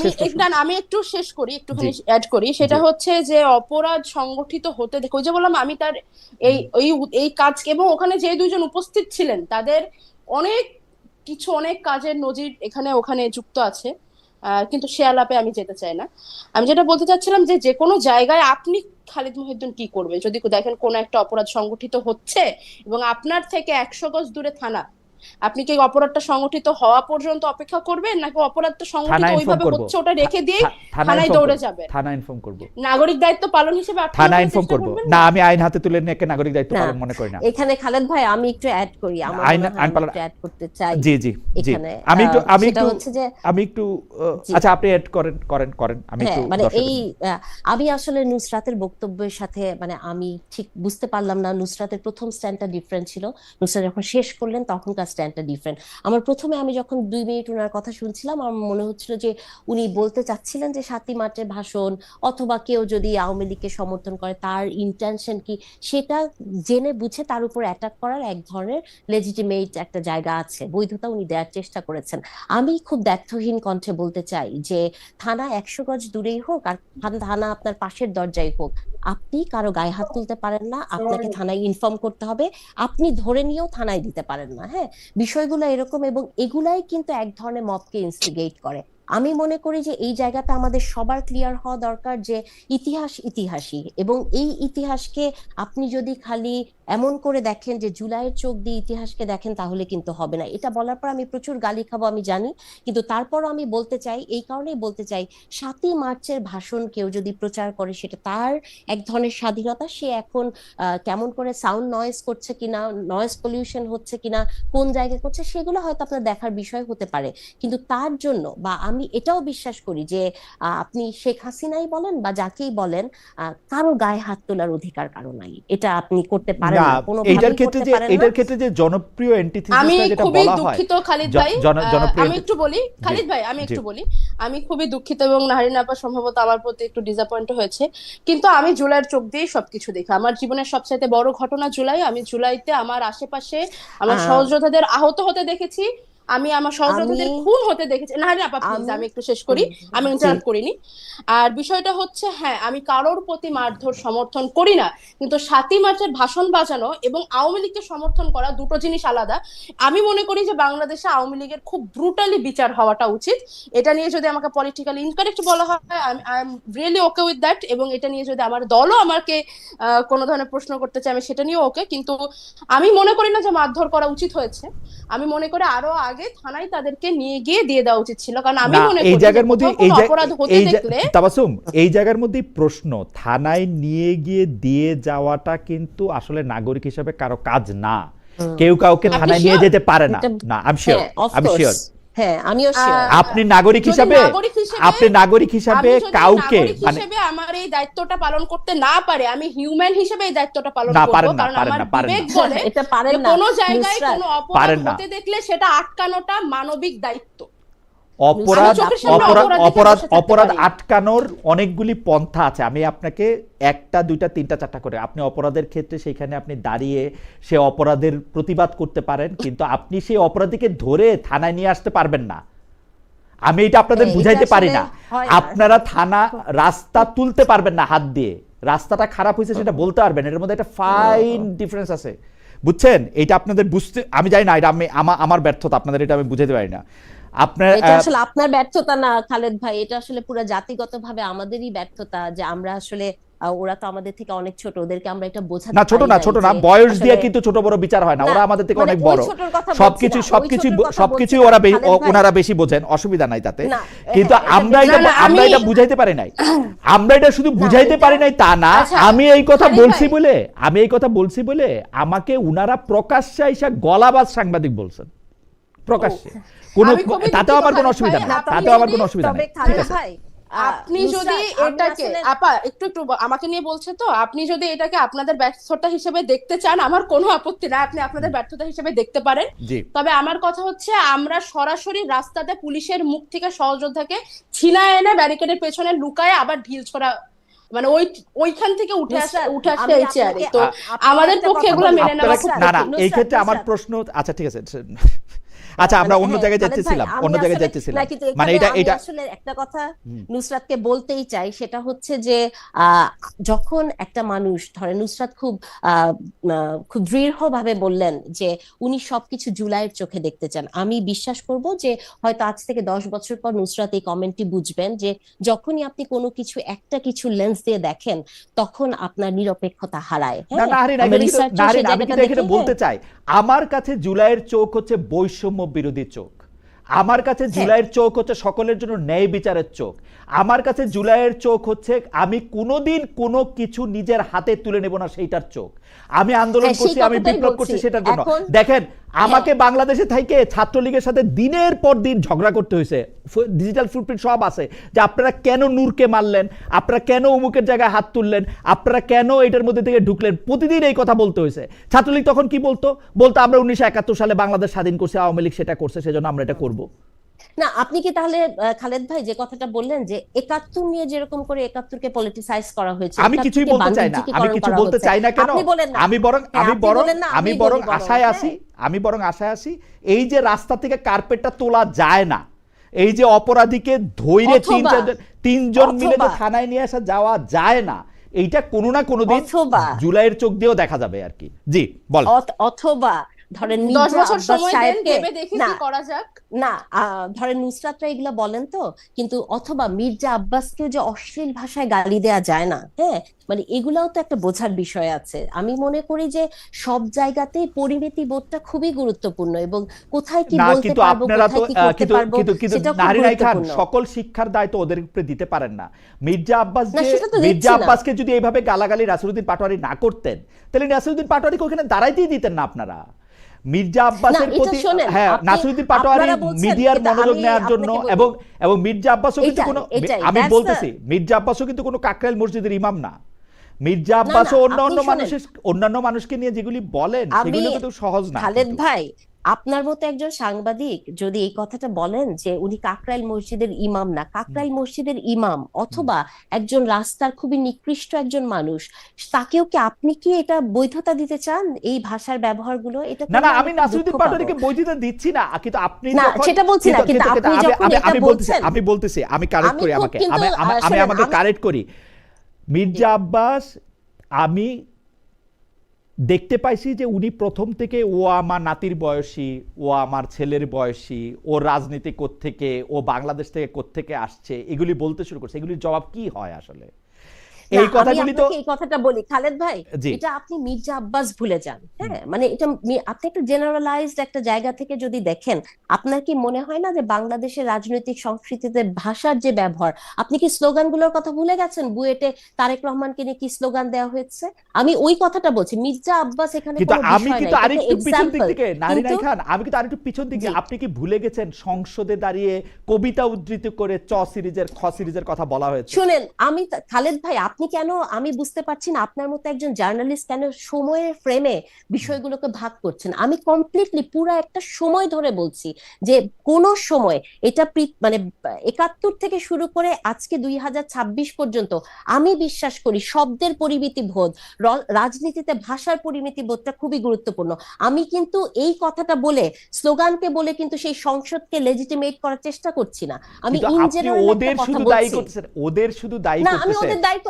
শেষ প্রশ্ন। আমি একটু শেষ করি, একটুখানি অ্যাড করি। সেটা হচ্ছে যে অপরাধ সংগঠিত হতে দেখো, ওই যে বললাম আমি তার এই কাজ, এবং ওখানে যে দুইজন উপস্থিত ছিলেন তাদের অনেক কাজের নজির এখানে ওখানে যুক্ত আছে। কিন্তু সে আলাপে আমি যেতে চাই না। আমি যেটা বলতে চাচ্ছিলাম যে কোনো জায়গায় আপনি খালিদ মহিউদ্দিন কি করবেন যদি দেখেন কোন একটা অপরাধ সংগঠিত হচ্ছে এবং আপনার থেকে 100 গজ দূরে থানা, আপনি কি অপরাধটা সংগঠিত হওয়া পর্যন্ত অপেক্ষা করবেন, নাকি অপরাধটা সংগঠিত ওইভাবে হচ্ছে ওটা রেখে দিয়ে থানায় দৌড়ে যাবেন? থানা ইনফর্ম করব। নাগরিক দায়িত্ব পালন হিসেবে থানা ইনফর্ম করব না, আমি আইন হাতে তুলে নিয়ে নাগরিক দায়িত্ব পালন মনে করি না। এখানে খালেদ ভাই আমি একটু অ্যাড করি, আমার আইন অ্যাড করতে চাই। জি জি জি, আমি একটু আচ্ছা আপনি অ্যাড করেন আমি একটু মানে আমি আসলে নুসরাতের বক্তব্যের সাথে মানে আমি ঠিক বুঝতে পারলাম না। নুসরাতের প্রথম স্ট্যান্ডটা ডিফারেন্ট ছিল, নুসরাত যখন শেষ করলেন তখনকার স্ট্যান্ডটা ডিফারেন্ট। আমার প্রথমে আমি যখন 2 মিনিট ওনার কথা শুনছিলাম আমার মনে হচ্ছিল যে উনি বলতে চাচ্ছিলেন যে 7ই মার্চের ভাষণ অথবা কেউ যদি আওয়ামী লীগকে সমর্থন করে তার ইন্টেনশন কি সেটা জেনে বুঝে তার উপর অ্যাটাক করার এক ধরনের লেজিটিমেট একটা জায়গা আছে, বৈধতা উনি দেওয়ার চেষ্টা করেছেন। আমি খুব দ্ব্যর্থহীন কণ্ঠে বলতে চাই যে থানা 100 গজ দূরেই হোক আর থানা আপনার পাশের দরজায় হোক, আপনি কারো গায়ে হাত তুলতে পারেন না, আপনাকে থানায় ইনফর্ম করতে হবে, আপনি ধরে নিয়েও থানায় দিতে পারেন না। হ্যাঁ, বিষয়গুলো এরকম, এবং এগুলাই কিন্তু এক ধরনের মবকে ইনস্টিগেট করে। আমি মনে করি যে এই জায়গাটা আমাদের সবার ক্লিয়ার হওয়া দরকার যে ইতিহাসই, এবং এই ইতিহাসকে আপনি যদি খালি এমন করে দেখেন যে জুলাইয়ের চোখ দিয়ে ইতিহাসকে দেখেন তাহলে কিন্তু হবে না। এটা বলার পর আমি প্রচুর গালি খাবো আমি জানি, কিন্তু তারপরও আমি বলতে চাই, এই কারণেই বলতে চাই 7ই মার্চের ভাষণ কেউ যদি প্রচার করে সেটা তার এক ধরনের স্বাধীনতা। সে এখন কেমন করে সাউন্ড নয়েজ করছে কিনা, নয়েজ পলিউশন হচ্ছে কিনা, কোন জায়গায় করছে, সেগুলো হয়তো আপনার দেখার বিষয় হতে পারে, কিন্তু তার জন্য বা আমি এটাও বিশ্বাস করি যে আপনি শেখ হাসিনাই বলেন বা যাকেই বলেন কারো গায়ে হাত তোলার অধিকার কারো নাই, এটা আপনি করতে পারেন না কোনোভাবেই করতে পারেন না। এটার ক্ষেত্রে যে জনপ্রিয় এন্টিথিসিসটা আমি যেটা খুবই বলা হয়, দুঃখিত খালিদ ভাই, আমি একটু বলি খালিদ ভাই, আমি একটু বলি, আমি খুবই দুঃখিত এবং নাহরিন আপা সম্ভবত আমার প্রতি একটু ডিসঅ্যাপয়েন্ট হয়েছে, কিন্তু আমি জুলাইয়ের চোখ দিয়েই সবকিছু দেখি। আমার জীবনের সবচাইতে বড় ঘটনা জুলাই। আমি জুলাইতে আমার আশেপাশে আমার সহযোদ্ধাদের আহত হতে দেখেছি, আমি আমার সহযোদ্ধাদের খুন হতে দেখেছি। না আপা প্লিজ আমি একটু শেষ করি, আমি ইন্টারাপ্ট করিনি। আর বিষয়টা হচ্ছে, হ্যাঁ আমি কারোর প্রতি মারধর সমর্থন করি না, কিন্তু 7ই মার্চের ভাষণ বাজানো এবং আওয়ামী লীগকে সমর্থন করা দুটো জিনিস আলাদা। আমি মনে করি যে বাংলাদেশে আওয়ামী লীগের খুব ব্রুটালি বিচার হওয়াটা উচিত। এটা নিয়ে যদি আমাকে পলিটিক্যালি ইনকারেক্ট বলা হয়, I am really okay with that. এবং এটা নিয়ে যদি আমার দলও আমাকে কোনো ধরনের প্রশ্ন করতে চায়, আমি সেটা নিয়েও ওকে। কিন্তু আমি মনে করি না যে মারধর করা উচিত হয়েছে। আমি মনে করি আরো আগে থানায় তাদেরকে নিয়ে গিয়ে দিয়ে দেওয়া উচিত ছিল, কারণ আমি মনে করি এই জায়গার মধ্যে অপরাধ হতে দেখলে তাবাসসুম, এই জায়গার মধ্যে প্রশ্ন, থানায় নিয়ে গিয়ে দিয়ে যাওয়াটা কিন্তু আসলে নাগরিক হিসেবে কারো কাজ না। কেউ কাউকে থানায় নিয়ে যেতে পারে না। না I am sure, I am sure. হ্যাঁ আমিও শিওর। আপনি নাগরিক হিসেবে কাউকে মানে আমার এই দায়িত্বটা পালন করতে না পারে, আমি হিউম্যান হিসেবে এই দায়িত্বটা পালন করব, কারণ আমার বিবেক বলে এটা পারেন না। কোনো জায়গায় কোনো অপরাধ হতে দেখলে সেটা আটকানোটা মানবিক দায়িত্ব। অপরাধ আটকানোর অনেকগুলি পন্থা আছে। আমি আপনাকে 1টা 2টা 3টা 4টা করে, আপনি অপরাধের ক্ষেত্রে সেখানে আপনি দাঁড়িয়ে সে অপরাধের প্রতিবাদ করতে পারেন, কিন্তু আপনি সেই অপরাধীকে ধরে থানায় নিয়ে আসতে পারবেন না। আমি এটা আপনাদের বুঝাইতে পারি না। আপনারা রাস্তা তুলতে পারবেন না হাত দিয়ে, রাস্তাটা খারাপ হয়েছে সেটা বলতে পারবেন। এর মধ্যে একটা ফাইন ডিফারেন্স আছে, বুঝছেন? এটা আপনাদের বুঝতে, আমি জানি না, এটা আমার ব্যর্থতা, আপনাদের এটা আমি বুঝাইতে পারি না। এটা আসলে আপনার ব্যর্থতা না খালেদ ভাই, এটা আসলে পুরো জাতিগতভাবে আমাদেরই ব্যর্থতা, যে আমরা আসলে ওরা তো আমাদের থেকে অনেক ছোট, ওদেরকে আমরা এটা বোঝাতে না। ছোট না, বয়স দিয়ে কিন্তু ছোট বড় বিচার হয় না। ওরা আমাদের থেকে অনেক বড়, সবকিছু ওনারা বেশি বোঝেন, অসুবিধা নাই তাতে। কিন্তু আমরা এটা বুঝাইতে পারি নাই। আমরা এটা শুধু বুঝাইতে পারি নাই তা না, আমি এই কথা বলছি বলে আমাকে উনারা প্রকাশ্যে এসে গলাবাজ সাংবাদিক বলছেন, প্রকাশ্যে। তাতেও আমার কোনো অসুবিধা নাই, ঠিক আছে। আপনি যদি এটাকে আপা একটু আমাকে নিয়ে বলছে তো, আপনি যদি এটাকে আপনাদের ব্যর্থতা হিসেবে দেখতে চান, আমার কোনো আপত্তি নাই, আপনি আপনাদের ব্যর্থতা হিসেবে দেখতে পারেন। তবে আমার কথা হচ্ছে, আমরা সরাসরি রাস্তাতে পুলিশের মুখ থেকে সহযোদ্ধাকে ছিনায় এনে ব্যারিকেডের পেছনে লুকায় আবার ঢিল ছোড়া, মানে ওইখান থেকে উঠে আসে এই চেয়ারে। তো আমাদের পক্ষে এগুলো মেনে নেওয়া খুব না। এই ক্ষেত্রে আমার প্রশ্ন, আচ্ছা ঠিক আছে, আচ্ছা আমরা অন্য জায়গায় যাচ্ছিলাম, মানে এটা আসলে একটা কথা নুসরাতকে বলতেই চাই, সেটা হচ্ছে যে যখন একটা মানুষ, ধরে নুসরাত খুব দৃঢ়ভাবে বললেন যে উনি সবকিছু জুলাইয়ের চোখে দেখতে চান, আমি বিশ্বাস করব যে হয়তো আজ থেকে 10 বছর পর নুসরাত এই কমেন্টটি বুঝবেন যে যখনই আপনি কোনো কিছু একটা কিছু লেন্স দিয়ে দেখেন, তখন আপনার নিরপেক্ষতা হারায়। বলতে চাই, আমার কাছে জুলাইয়ের চোখ হচ্ছে বৈষম্য বিরোধী চোখ, আমার কাছে জুলাইয়ের চোখ হচ্ছে সকলের জন্য ন্যায় বিচারের চোখ, আমার কাছে জুলাইয়ের চোখ হচ্ছে আমি কোনোদিন কোনো কিছু নিজের হাতে তুলে নেব না সেইটার চোখ। আমি আন্দোলন করছি, আমি বিপ্লব করছি সেটার জন্য। দেখেন, আমাকে বাংলাদেশে থেকে ছাত্রলীগের সাথে দিনের পর দিন ঝগড়া করতে হয়েছে, ডিজিটাল ফুটপ্রিন্ট সব আছে, যে আপনারা কেন নূরকে মারলেন, আপনারা কেন অমুকের জায়গায় হাত তুললেন, আপনারা কেন এটার মধ্যে থেকে ঢুকলেন, প্রতিদিন এই কথা বলতে হয়েছে। ছাত্রলীগ তখন কি বলতো আমরা 1971 সালে বাংলাদেশ স্বাধীন করছি, আওয়ামী লীগ সেটা করছে, সেজন্য আমরা এটা করব না। আপনি কি তাহলে খালেদ ভাই যে কথাটা বললেন যে 71 নিয়ে যেরকম করে 71 কে পলিটিসাইজ করা হয়েছে, আমি কিছুই বলতে চাই না, আমি কিছু বলতে চাই না। কেন? আমি বরং আশায় আছি এই যে রাস্তা থেকে কার্পেটটা তোলা যায় না, এই যে অপরাধীকে ধৈর্য 3 জন মিলে যে থানায় নিয়ে আসা যাওয়া যায় না, এইটা কোনো না কোনো দিন জুলাইয়ের চোখ দিয়েও দেখা যাবে আর কি। জি বল। অথবা ধরেন 10 বছর সময় দেন, ভেবে দেখি কি করা যাক। না ধরেন নুসরাতরা এগুলা বলেন তো, কিন্তু অথবা মির্জা আব্বাসকে যে অশ্লীল ভাষায় গালি দেয়া যায় না, হ্যাঁ, মানে এগুলাও তো একটা বোঝার বিষয় আছে। আমি মনে করি যে সব জায়গাতেই পরিমিতি বোধটা খুবই গুরুত্বপূর্ণ, এবং কোথায় কি বলতে পারবো, কোথায় কি করতে পারবো, সেটা খুব গুরুত্বপূর্ণ। সকল শিক্ষার দায়িত্ব ওদের উপরে দিতে পারেন না। মির্জা আব্বাসকে যদি এইভাবে গালাগালি নাসিরউদ্দিন পাটোয়ারি না করতেন, তাহলে নাসিরউদ্দিন পাটোয়ারিকে ওখানে দাঁড়াইতেই দিতেন না আপনারা। মির্জা আব্বাসের প্রতি, হ্যাঁ, নাসিরউদ্দিন পাটোয়ারি মিডিয়ার মনোযোগ নেওয়ার জন্য, এবং মির্জা আব্বাসও কিন্তু কোনো, আমি বলতেছি মির্জা আব্বাসও কিন্তু কোনো কাকরাইল মসজিদের ইমাম না। মির্জা আব্বাসও অন্যান্য মানুষকে নিয়ে যেগুলি বলেন সেগুলো কিন্তু সহজ না। খালেদ ভাই, আপনার মতো একজন সাংবাদিক যদি এই কথাটা বলেন যে উনি কাকরাইল মসজিদের ইমাম না, কাকরাইল মসজিদের ইমাম অথবা একজন রাস্তার খুবই নিকৃষ্ট একজন মানুষ, তাকেও কি আপনি কি এটা বৈধতা দিতে চান এই ভাষার ব্যবহারগুলো? এটা না না, করলে আমি আমি খুব দুঃখ নাসিরুদ্দিন পাবো। পাটোয়ারিকে বৈধতা দিচ্ছি না, কিন্তু আপনি না যখন সেটা বলছি না, কিন্তু আপনি যখন এটা আমি বলতেছি, বলছেন আমি কারেক্ট আমি করি, খুব আমাকে কিন্তু আমি শোনেন, আমাকে আমি কারেক্ট করি। মির্জা আব্বাস, আমি দেখতে পাইছি যে উনি প্রথম থেকে ও আমার নাতির বয়সী, ও আমার ছেলের বয়সী, ও রাজনীতি কোত্থেকে, ও বাংলাদেশ থেকে কোত্থেকে আসছে, এগুলি বলতে শুরু করছে। এগুলির জবাব কি হয় আসলে? না, এই আমি কথাগুলি তো আপনাকে এই কথাটা বলি খালেদ ভাই, জি এটা আপনি মির্জা আব্বাস ভুলে যান। হ্যাঁ, মানে এটা আপনি একটা জেনারেলাইজড একটা জায়গা থেকে যদি দেখেন, আপনার কি মনে হয় না যে বাংলাদেশের রাজনৈতিক সংস্কৃতিতে ভাষার যে ব্যবহার, আপনি কি স্লোগানগুলোর কথা ভুলে গেছেন? বুয়েটে তারেক রহমানকে নিয়ে কি স্লোগান দেওয়া হয়েছে? আমি ওই কথাটা বলছি, মির্জা আব্বাস এখানে কিন্তু কোনো আমি বিষয় কিন্তু নাই, এটা আরেকটু পিছন দিক এক্সাম্পল। থেকে, কিন্তু নারিনাই খান, আমি কিন্তু আরেকটু পিছন দিকে, জি, আপনি কি ভুলে গেছেন সংসদে দাঁড়িয়ে কবিতা উদ্ধৃতি করে চ সিরিজের, খ সিরিজের কথা বলা হয়েছে? শুনেন, খালেদ ভাই, আপনি কেন, আমি বুঝতে পারছি না আপনার মতো একজন জার্নালিস্ট কেন সময়ের ফ্রেমে বিষয়গুলোকে ভাগ করছেন। আমি কমপ্লিটলি পুরো একটা সময় ধরে বলছি যে কোন সময় এটা মানে 71 থেকে শুরু করে আজকে 2026 পর্যন্ত আমি বিশ্বাস করি শব্দের পরিমিতি বোধ, রাজনীতিতে ভাষার পরিমিতি বোধটা খুবই গুরুত্বপূর্ণ। আমি কিন্তু এই কথাটা বলে, স্লোগানকে বলে কিন্তু সেই সংসদকে লেজিটিমেট করার চেষ্টা করছি না। আমি কিন্তু ইন আপনি জেনারেল একটা ওদের কথা শুধু দায়ী বলছি। করতেছেন, ওদের শুধু দায়ী না, আমি করতেছেন। ওদের দায়িত্ব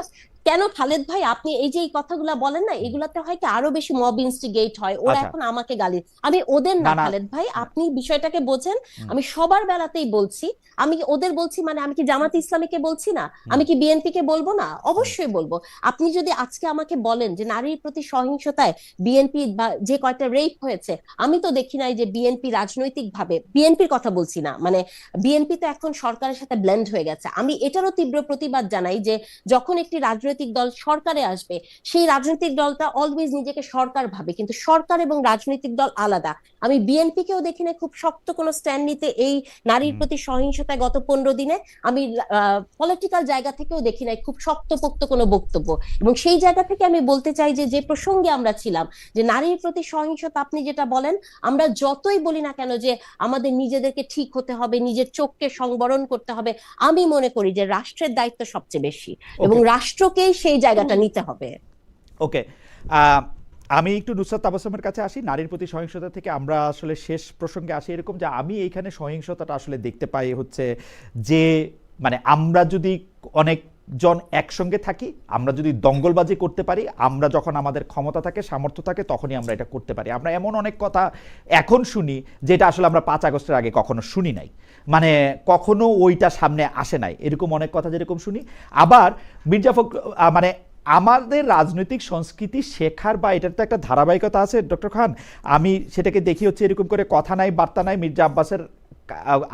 কেন খালেদ ভাই? আপনি এই যে এই কথাগুলা বলেন না, এগুলাতে হয় কি আরো বেশি মব ইনস্টিগেট হয়, ওরা আচ্ছা, এখন আমাকে গালি, আমি ওদের না না না, খালেদ ভাই, হ্যাঁ, আপনি বিষয়টাকে বোঝেন। হুম, আমি সবার বেলাতেই বলছি, আমি কি ওদের বলছি মানে আমি কি জামাত ইসলামীকে বলছি না? হুম, আমি কি বিএনপি কে বলবো না? হুম, অবশ্যই বলবো। আপনি যদি আজকে আমাকে বলেন যে নারীর প্রতি সহিংসতায় বিএনপি বা যে কয়টা রেপ হয়েছে, আমি তো দেখি নাই যে বিএনপি রাজনৈতিক ভাবে, বিএনপির কথা বলছি না, মানে বিএনপি তো এখন সরকারের সাথে ব্লেন্ড হয়ে গেছে। আমি এটারও তীব্র প্রতিবাদ জানাই যে যখন একটি রাজনৈতিক দল সরকারে আসবে, সেই রাজনৈতিক দলটা অলওয়েজ নিজেকে সরকার ভাবে, কিন্তু সরকার এবং রাজনৈতিক দল আলাদা। আমি বিএনপি কেও দেখি না খুব শক্ত কোনো স্ট্যান্ড নিতে এই নারীর হুম। প্রতি সহিংসতায় গত 15 দিনে। আমি পলিটিক্যাল জায়গা থেকেও দেখি নাই খুব শক্তপোক্ত কোনো বক্তব্য। এবং সেই জায়গা থেকে আমি বলতে চাই যে যে প্রসঙ্গে আমরা ছিলাম, যে নারীর প্রতি সহিংসতা আপনি যেটা বলেন, আমরা যতই বলি না কেন যে আমাদের নিজেদেরকে ঠিক হতে হবে, নিজের চোখকে সংবরণ করতে হবে, আমি মনে করি যে রাষ্ট্রের দায়িত্ব সবচেয়ে বেশি এবং ওকে, রাষ্ট্রকেই সেই জায়গাটা নিতে হবে। ওকে। আমি একটু নুসরাত তাবাসসুমের কাছে আসি। নারীর প্রতি সহিংসতা থেকে আমরা আসলে শেষ প্রসঙ্গে আসি, এরকম যে আমি এইখানে সহিংসতাটা আসলে দেখতে পাই হচ্ছে যে, মানে আমরা যদি অনেকজন একসঙ্গে থাকি, আমরা যদি দঙ্গলবাজি করতে পারি, আমরা যখন আমাদের ক্ষমতা থাকে, সামর্থ্য থাকে, তখনই আমরা এটা করতে পারি। আমরা এমন অনেক কথা এখন শুনি যেটা আসলে আমরা 5 আগস্টের আগে কখনো শুনি নাই, মানে কখনো ওইটা সামনে আসে নাই, এরকম অনেক কথা যেরকম শুনি। আবার মির্জা ফখরুল, মানে আমাদের রাজনৈতিক সংস্কৃতি শেখার বা এটার তো একটা ধারাবাহিকতা আছে ডক্টর খান। আমি সেটাকে দেখি হচ্ছে এরকম করে কথা নাই বার্তা নাই, মির্জা আব্বাসের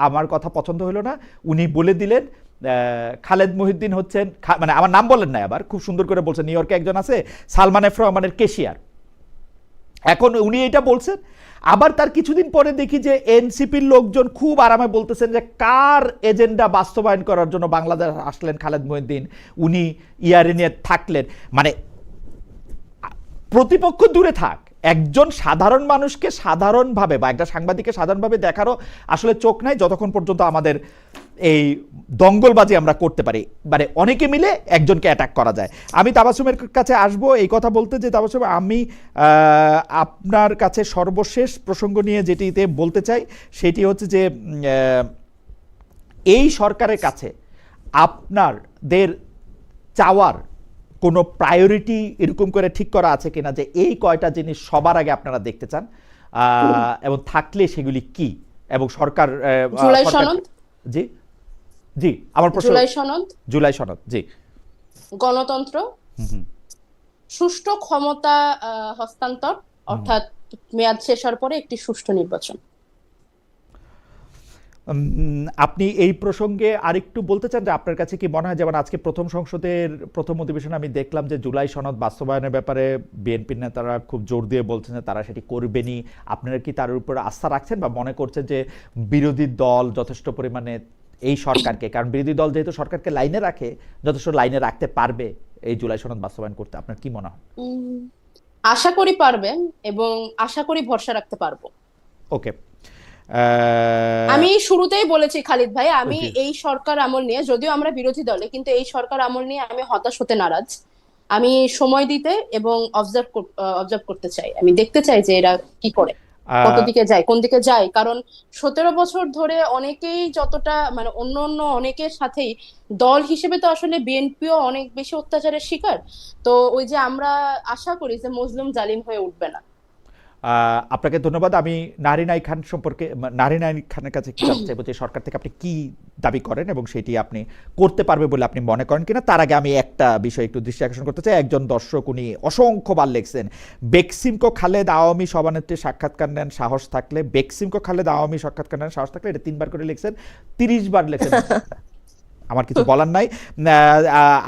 আমার কথা পছন্দ হলো না, উনি বলে দিলেন খালেদ মহিউদ্দিন হচ্ছেন, মানে আমার নাম বলেন নাই, আবার খুব সুন্দর করে বলছেন, নিউ ইয়র্কে একজন আছে সালমান এফ রহমানের কেশিয়ার, এখন উনি এটা বলছেন। আবার তার কিছুদিন পরে দেখি যে এনসিপির লোকজন খুব আরামে বলতেছেন যে কার এজেন্ডা বাস্তবায়ন করার জন্য বাংলাদেশ আসলেন খালেদ মহিউদ্দিন, উনি ইয়ারে নিয়ে থাকলেন। মানে প্রতিপক্ষ দূরে থাক, একজন সাধারণ মানুষকে সাধারণভাবে বা একটা সাংবাদিককে সাধারণভাবে দেখারও আসলে চোখ নাই, যতক্ষণ পর্যন্ত আমাদের এই দঙ্গলবাজি আমরা করতে পারি, মানে অনেকে মিলে একজনকে অ্যাটাক করা যায়। আমি তাবাসসুমের কাছে আসব এই কথা বলতে, যে তাবাসসুম, আমি আপনার কাছে সর্বশেষ প্রসঙ্গ নিয়ে যেটিতে বলতে চাই সেটি হচ্ছে যে এই সরকারের কাছে আপনাদের চাওয়ার কোনো প্রায়োরিটি এরকম করে ঠিক করা আছে কিনা, যে এই কয়টা জিনিস সবার আগে আপনারা দেখতে চান, এবং থাকলে সেগুলি কি, এবং সরকার জুলাই সনদ, জি জি, আমার প্রশ্ন, জুলাই সনদ, জুলাই সনদ, জি, গণতন্ত্র, হুম, সুষ্ঠু ক্ষমতা হস্তান্তর, অর্থাৎ মেয়াদ শেষ হওয়ার পরে একটি সুষ্ঠু নির্বাচন। আপনি এই প্রসঙ্গে আরেকটু বলতে চান যে আপনার কাছে কি মনে হয়, যেমন আজকে প্রথম সংসদের প্রথম অধিবেশনে আমি দেখলাম যে জুলাই সনদ বাস্তবায়নের ব্যাপারে বিএনপির নেতারা খুব জোর দিয়ে বলছেন যে তারা সেটি করবেনই, আপনারা কি তার উপর আস্থা রাখছেন বা মনে করছেন যে বিরোধী দল যথেষ্ট পরিমাণে এই সরকারকে, কারণ বিরোধী দল যেহেতু সরকারকে লাইনে রাখে, যথেষ্ট লাইনে রাখতে পারবে এই জুলাই সনদ বাস্তবায়ন করতে, আপনার কি মনে হয়? আশা করি পারবেন এবং আশা করি ভরসা রাখতে পারবো। ওকে। আমি শুরুতেই বলেছি খালিদ ভাই, আমি জি। এই সরকার আমল নিয়ে, যদিও আমরা বিরোধী দলে, কিন্তু এই সরকার আমল নিয়ে আমি হতাশ হতে নারাজ। আমি সময় দিতে এবং অবজার্ভ করতে চাই, আমি দেখতে চাই যে এরা কি করে, কত দিকে যায়, কোন দিকে যায়। কারণ 17 বছর ধরে অনেকেই যতটা মানে অন্য অন্য অনেকের সাথেই দল হিসেবে তো আসলে বিএনপিও অনেক বেশি অত্যাচারের শিকার। তো ওই যে আমরা আশা করি যে মজলুম জালিম হয়ে উঠবে না। আপনাকে ধন্যবাদ। আমি নারিন আই খান সম্পর্কে, নারিন আই খানের কাছে একটু জানতে চাইবো যে সরকার থেকে আপনি কি দাবি করেন এবং সেটি আপনি করতে পারবে বলে আপনি মনে করেন কিনা। তার আগে আমি একটা বিষয় একটু দৃষ্টি আকর্ষণ করতে চাই। একজন দর্শক উনি অসংখ্যবার লিখছেন, বেক্সিমকো খালেদ আওয়ামী সভানেত্রী সাক্ষাৎকার নেন সাহস থাকলে, বেক্সিমকো খালেদ আওয়ামী সাক্ষাৎকার নেন সাহস থাকলে, এটা 3 বার করে লিখছেন, 30 বার লিখছেন। আমার কিছু বলার নাই।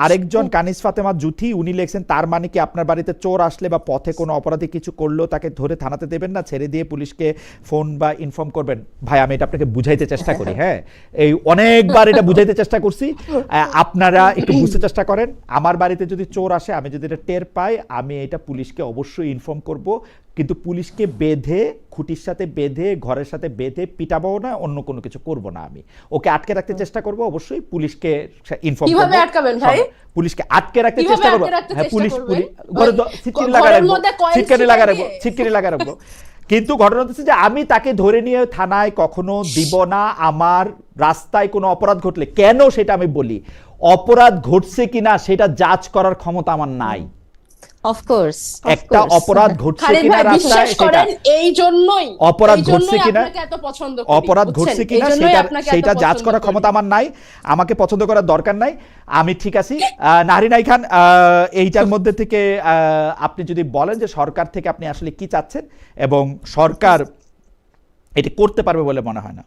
আরেকজন কানিস ফাতেমা জুথি, উনি লিখছেন, তার মানে কি আপনার বাড়িতে চোর আসলে বা পথে কোনো অপরাধী কিছু করলেও তাকে ধরে থানাতে দেবেন না, ছেড়ে দিয়ে পুলিশকে ফোন বা ইনফর্ম করবেন? ভাই আমি এটা আপনাকে বুঝাইতে চেষ্টা করি, হ্যাঁ, এই অনেকবার এটা বুঝাইতে চেষ্টা করছি, আপনারা একটু বুঝতে চেষ্টা করেন। আমার বাড়িতে যদি চোর আসে, আমি যদি এটা টের পাই, আমি এটা পুলিশকে অবশ্যই ইনফর্ম করব, কিন্তু পুলিশকে বেঁধে, খুঁটির সাথে বেঁধে, ঘরের সাথে বেঁধে পিটাবো না, অন্য কোনো কিছু করব না। আমি ওকে আটকে রাখতে চেষ্টা করব, অবশ্যই পুলিশকে ইনফর্ম করব। কিভাবে আটকাবেন ভাই? পুলিশকে আটকে রাখতে চেষ্টা করব। হ্যাঁ, পুলিশ ঘরে ছিটকিনি লাগা ঘরের রাখবো, মধ্যে ছিটকিনি লাগা রাখবো, ছিটকিনি লাগা রাখবো। কিন্তু ঘটনা হচ্ছে যে আমি তাকে ধরে নিয়ে থানায় কখনো দিব না। আমার রাস্তায় কোনো অপরাধ ঘটলে, কেন সেটা আমি বলি, অপরাধ ঘটছে কিনা সেটা জাজ করার ক্ষমতা আমার নাই। অফকোর্স একটা অপরাধ ঘটছে খালিদ কিনা ভাই রাস্তায়, বিশ্বাস সেটা করেন এই জন্যই অপরাধ ঘটছে কিনা, আপনাকে এত পছন্দ করি, অপরাধ ঘটছে বুঝছেন? কিনা এই জন্যই সেটা আপনাকে এত সেটা জাজ পছন্দ করার করি। ক্ষমতা আমার নাই, আমাকে পছন্দ করার দরকার নাই, আমি ঠিক আছি। নারিন আই খান, এইটার মধ্যে থেকে আপনি যদি বলেন যে সরকার থেকে আপনি আসলে কি চাচ্ছেন এবং সরকার এটি করতে পারবে বলে মনে হয় না।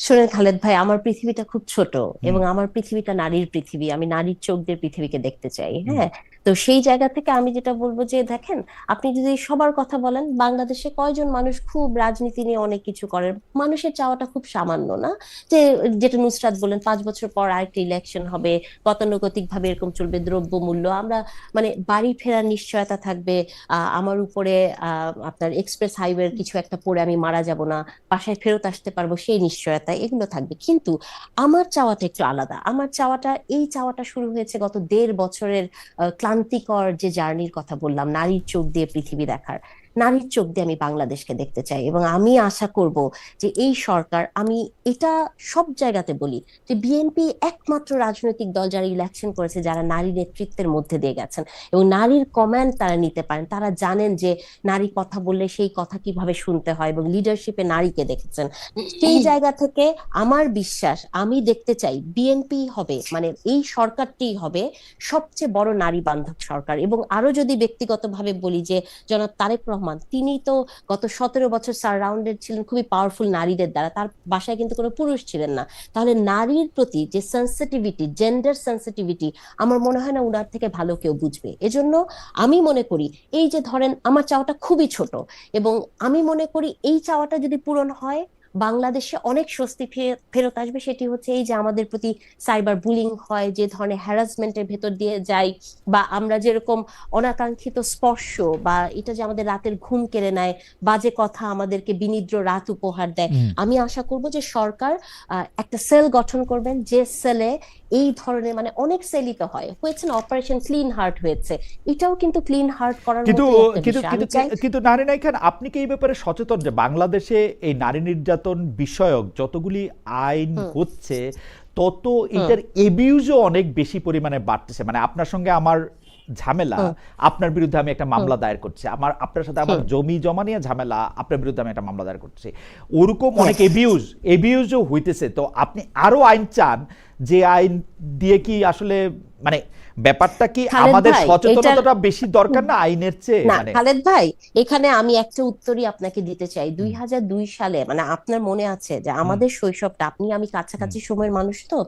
শুনেন খালেদ ভাই, আমার পৃথিবীটা খুব ছোট এবং আমার পৃথিবীটা নারীর পৃথিবী, আমি নারীর চোখ দিয়ে পৃথিবীকে দেখতে চাই। হ্যাঁ, তো সেই জায়গা থেকে আমি যেটা বলবো যে দেখেন, আপনি যদি সবার কথা বলেন, বাংলাদেশে কয়জন মানুষ খুব রাজনীতি নিয়ে অনেক কিছু করেন, মানুষের চাওয়াটা খুব সামান্য না, যে যেটা নুসরাত বলেন 5 বছর পর আরেকটা ইলেকশন হবে, গতানুগতিক ভাবে এরকম চলবে, দ্রব্য মূল্য, আমরা মানে বাড়ি ফেরার নিশ্চয়তা থাকবে, আমার উপরে আপনার এক্সপ্রেস হাইওয়ের কিছু একটা পড়ে আমি মারা যাব না, বাসায় ফেরত আসতে পারবো সেই নিশ্চয়তা, এগুলো থাকবে। কিন্তু আমার চাওয়াটা একটু আলাদা। আমার চাওয়াটা, এই চাওয়াটা শুরু হয়েছে গত 1.5 বছরের ক্লান্তিকর যে জার্নির কথা বললাম, নারীর চোখ দিয়ে পৃথিবী দেখার, নারীর চোখ দিয়ে আমি বাংলাদেশকে দেখতে চাই। এবং আমি আশা করব যে এই সরকার, আমি এটা সব জায়গাতে বলি যে বিএনপি একমাত্র রাজনৈতিক দল যারা ইলেকশন করেছে, যারা নারী নেতৃত্বের মধ্যে দিয়ে গেছেন এবং নারীর কমান্ড তারা নিতে পারেন, তারা জানেন যে নারী কথা বললে সেই কথা কিভাবে শুনতে হয়, এবং লিডারশিপে নারীকে দেখেছেন। সেই জায়গা থেকে আমার বিশ্বাস, আমি দেখতে চাই বিএনপি হবে, মানে এই সরকারটি হবে সবচেয়ে বড় নারী বান্ধব সরকার। এবং আরো যদি ব্যক্তিগতভাবে বলি যে জনাব তারেক রহমান, তিনি তো গত 17 বছর সারাউন্ডেড ছিলেন খুবই পাওয়ারফুল নারীদের দ্বারা, তার বাসায় কিন্তু কোনো পুরুষ ছিলেন না। তাহলে নারীর প্রতি যে সেন্সিটিভিটি, জেন্ডার সেন্সিটিভিটি, আমার মনে হয় না উনার থেকে ভালো কেউ বুঝবে। এজন্য আমি মনে করি, এই যে ধরেন আমার চাওয়াটা খুবই ছোট, এবং আমি মনে করি এই চাওয়াটা যদি পূরণ হয়, বাংলাদেশে অনেক স্বস্তি ফেরত আসবে। সেটি হচ্ছে এই যে আমাদের প্রতি সাইবার বুলিং হয়, যে ধরনের হ্যারাসমেন্টের ভেতর দিয়ে যাই, বা আমরা যেরকম অনাকাঙ্ক্ষিত স্পর্শ, বা এটা যে আমাদের রাতের ঘুম কেড়ে নেয়, বাজে কথা আমাদেরকে বিনিদ্র রাত উপহার দেয়। আমি আশা করব যে সরকার একটা সেল গঠন করবেন, যে সেলে এই ধরনের, মানে অনেক সেলই তো হয়েছে না, অপারেশন ক্লিন হার্ট হয়েছে, এটাও কিন্তু ক্লিন হার্ট করার কিন্তু মতো একটা কিন্তু বিষয়। আমি কিন্তু চাই কিন্তু নারী নাই খান, আপনি কি এই ব্যাপারে সচেতন যে বাংলাদেশে এই নারী নির্যাতন বিষয়ক যতগুলি আইন হচ্ছে, তত এটার এবিউজও অনেক বেশি পরিমাণে বাড়তেছে? মানে আপনার সঙ্গে আমার ঝামেলা, আপনার বিরুদ্ধে আমি একটা মামলা দায়ের করছি, আপনার সাথে আমার জমি জমা নিয়ে ঝামেলা, আপনার বিরুদ্ধে আমি একটা মামলা দায়ের করছি, ওরকম অনেক এবিউজও হইতেছে। তো আপনি আরো আইন চান, যে আইন দিয়ে কি আসলে মানে ব্যাপারটা কি আমাদের সচেতনতাটা বেশি দরকার না আইনের চেয়ে? না মানে খালেদ ভাই, এখানে আমি একটা উত্তরই আপনাকে দিতে চাই। 2002 সালে, মানে আপনার মনে আছে যে আমাদের শৈশবটা, আপনি আমি কাছাকাছি সময়ের মানুষ, তো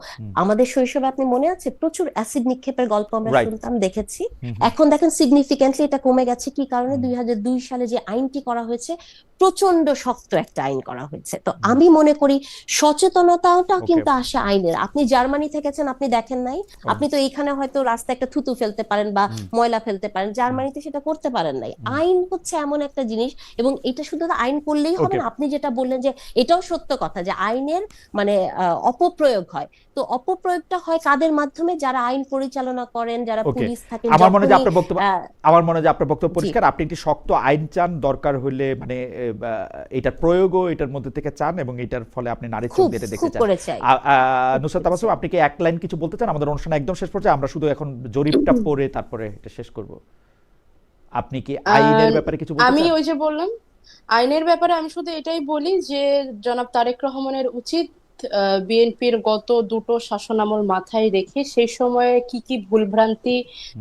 আমাদের শৈশবে আপনি মনে আছে প্রচুর অ্যাসিড নিক্ষেপের গল্প আমরা শুনতাম, দেখেছি। এখন দেখেন সিগনিফিকেন্টলি এটা কমে গেছে। কি কারণে? 2002 সালে যে আইনটি করা হয়েছে, প্রচন্ড শক্ত একটা আইন করা হয়েছে। তো আমি মনে করি সচেতনতাটা কিন্তু আসে আইনের। আপনি যার জার্মানি থেকেছেন, আপনি দেখেন নাই? আপনি তো এখানে হয়তো রাস্তায় একটা থুতু ফেলতে পারেন বা ময়লা ফেলতে পারেন, জার্মানিতে সেটা করতে পারেন নাই। আইন হচ্ছে এমন একটা জিনিস, এবং এটা শুধু আইন করলেই হবে ওকে, না। আপনি যেটা বললেন যে এটাও সত্য কথা যে আইনের মানে অপপ্রয়োগ হয়। তো অপপ্রয়োগটা হয় কাদের মাধ্যমে? যারা আইন পরিচালনা করেন, যারা ওকে। পুলিশ থাকেন। আমার মনে হয় যে যখনই আপনার বক্তব্য আহ, আমার মনে হয় যে আপনার বক্তব্য জি, পরিষ্কার। আপনি একটি শক্ত আইন চান, দরকার হলে মানে এটার প্রয়োগও এটার মধ্যে থেকে চান, এবং এটার ফলে আপনি নারীর চোখ খুব দিয়ে এটা দেখতে খুব চান। করে চাই, নুসরাত করে তাবাসসুম, চাই। আপনি কি এক লাইন কিছু বলতে চান? আমাদের অনুষ্ঠান একদম শেষ পর্যায়ে, আমরা শুধু এখন জরিপটা পড়ে তারপরে এটা শেষ করব। আপনি কি আইনের আহ, ব্যাপারে কিছু বলতে আমি চান? ওই যে বললাম, আইনের ব্যাপারে আমি শুধু এটাই বলি যে জনাব তারেক রহমানের উচিত বিএনপির গত দুটো শাসনামল মাথায় রেখে সেই সময়ে কি কি ভুলভ্রান্তি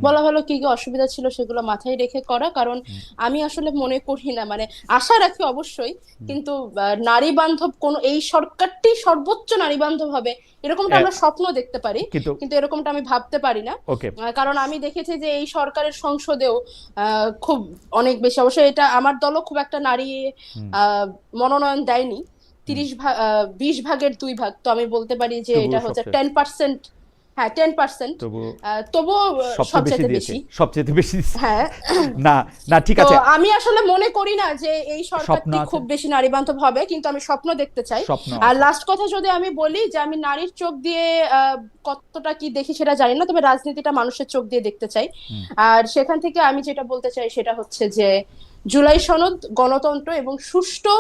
বলা হলো, কি কি অসুবিধা ছিল, সেগুলো মাথায় রেখে করা। কারণ আমি আসলে মনে করি না, মানে আশা রাখি অবশ্যই, কিন্তু নারী বান্ধব কোন এই সরকারটি সর্বোচ্চ নারী বান্ধব হবে এরকমটা আমরা স্বপ্ন দেখতে পারি, কিন্তু কিন্তু এরকমটা আমি ভাবতে পারি না। ওকে, কারণ আমি দেখেছি যে এই সরকারের সংসদেও খুব অনেক বেশি, অবশ্যই এটা আমার দলও খুব একটা নারী মনোনয়ন দেয়নি, 30 ভাগ 20 ভাগের 2 ভাগ, তো আমি বলতে পারি যে তবুও এটা হচ্ছে সবচেয়ে 10%। হ্যাঁ, 10%। তবুও তবুও সবচেয়ে বেশি সবচাইতে দিয়েছে, বেশি। সবচেয়ে বেশি দিয়েছে। হ্যাঁ, না না, ঠিক তো আছে। আমি আসলে মনে করি না যে এই স্বপ্ন সরকারটি আছে, খুব বেশি নারী বান্ধব হবে, কিন্তু আমি স্বপ্ন দেখতে চাই। স্বপ্ন আর আছে। লাস্ট কথা যদি আমি বলি যে আমি নারীর চোখ দিয়ে কতটা কি দেখি সেটা জানি না, তবে রাজনীতিটা মানুষের চোখ দিয়ে দেখতে চাই। আর সেখান থেকে আমি যেটা বলতে চাই সেটা হচ্ছে যে জুলাই সনদ, গণতন্ত্র এবং সুষ্ঠু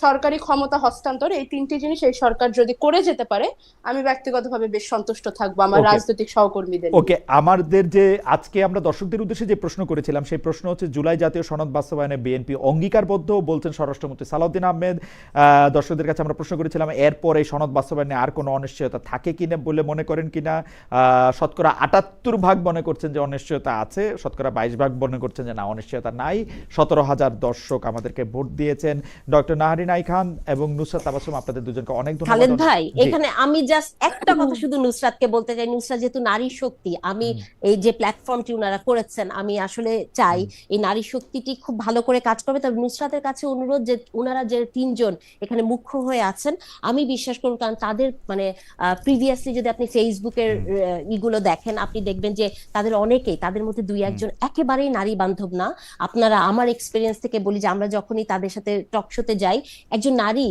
সরকারি ক্ষমতা হস্তান্তর, এই 3টি জিনিস এই সরকার যদি করে যেতে পারে, আমি ব্যক্তিগতভাবে বেশ সন্তুষ্ট থাকবো আমার ওকে, রাজনৈতিক সহকর্মীদের নিয়ে। ওকে। আমাদের যে আজকে আমরা দর্শকদের উদ্দেশ্যে যে প্রশ্ন করেছিলাম, সেই প্রশ্ন হচ্ছে জুলাই জাতীয় সনদ বাস্তবায়নে বিএনপি অঙ্গীকারবদ্ধ, বলছেন স্বরাষ্ট্রমন্ত্রী সালাউদ্দিন আহমেদ। দর্শকদের কাছে আমরা প্রশ্ন করেছিলাম এরপর এই সনদ বাস্তবায়নে আর কোনো অনিশ্চয়তা থাকে কিনা বলে মনে করেন কিনা। শতকরা 78% মনে করছেন যে অনিশ্চয়তা আছে, শতকরা 22% মনে করছেন যে না, অনিশ্চয়তা নাই। 17,000 দর্শক আমাদেরকে ভোট দিয়েছেন। ডক্টর নাহারিন আই খান এবং নুসরাত তাবাসসুম, আপনাদের দুজনকে অনেক ধন্যবাদ। খালেদ ভাই, জি, এখানে আমি জাস্ট একটা কথা শুধু নুসরাতকে বলতে চাই। নুসরাত যেহেতু নারী শক্তি, আমি এই যে প্ল্যাটফর্মটি উনারা করেছেন, আমি আসলে চাই এই নারী শক্তিটি খুব ভালো করে কাজ করবে। তবে নুসরাতের কাছে অনুরোধ যে উনারা যে 3জন এখানে মুখ্য হয়ে আছেন, আমি বিশ্বাস করব, কারণ তাদের মানে প্রিভিয়াসলি যদি আপনি ফেসবুকের ইগুলো দেখেন, আপনি দেখবেন যে তাদের অনেকেই, তাদের মধ্যে 2-1 জন একেবারেই নারী বান্ধব না। আপনারা, আমার এক্সপিরিয়েন্স থেকে বলি যে আমরা যখনই তাদের সাথে টক শোতে যাই, একজন নারী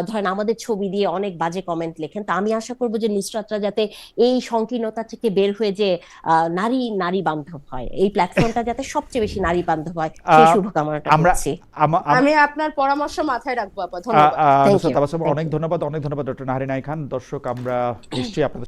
ধরেন আমাদের ছবি দিয়ে অনেক বাজে কমেন্ট লেখেন। তা আমি আশা করবো যে নুসরাতরা যাতে এই সংকীর্ণতা থেকে বের হয়ে যে নারী নারী বান্ধব হয়, এই প্ল্যাটফর্মটা যাতে সবচেয়ে বেশি নারী বান্ধব হয়, সেই শুভকামনাটা আমরা করছি। আমি আপনার পরামর্শ মাথায় রাখবো আপা, ধন্যবাদ। Thank Nusrat you, Tabassum, thank অনেক ইউ। ধন্যবাদ, অনেক ধন্যবাদ ডক্টর নাহারিন আই খান। দর্শক, আমরা নিশ্চয়ই আপনাদের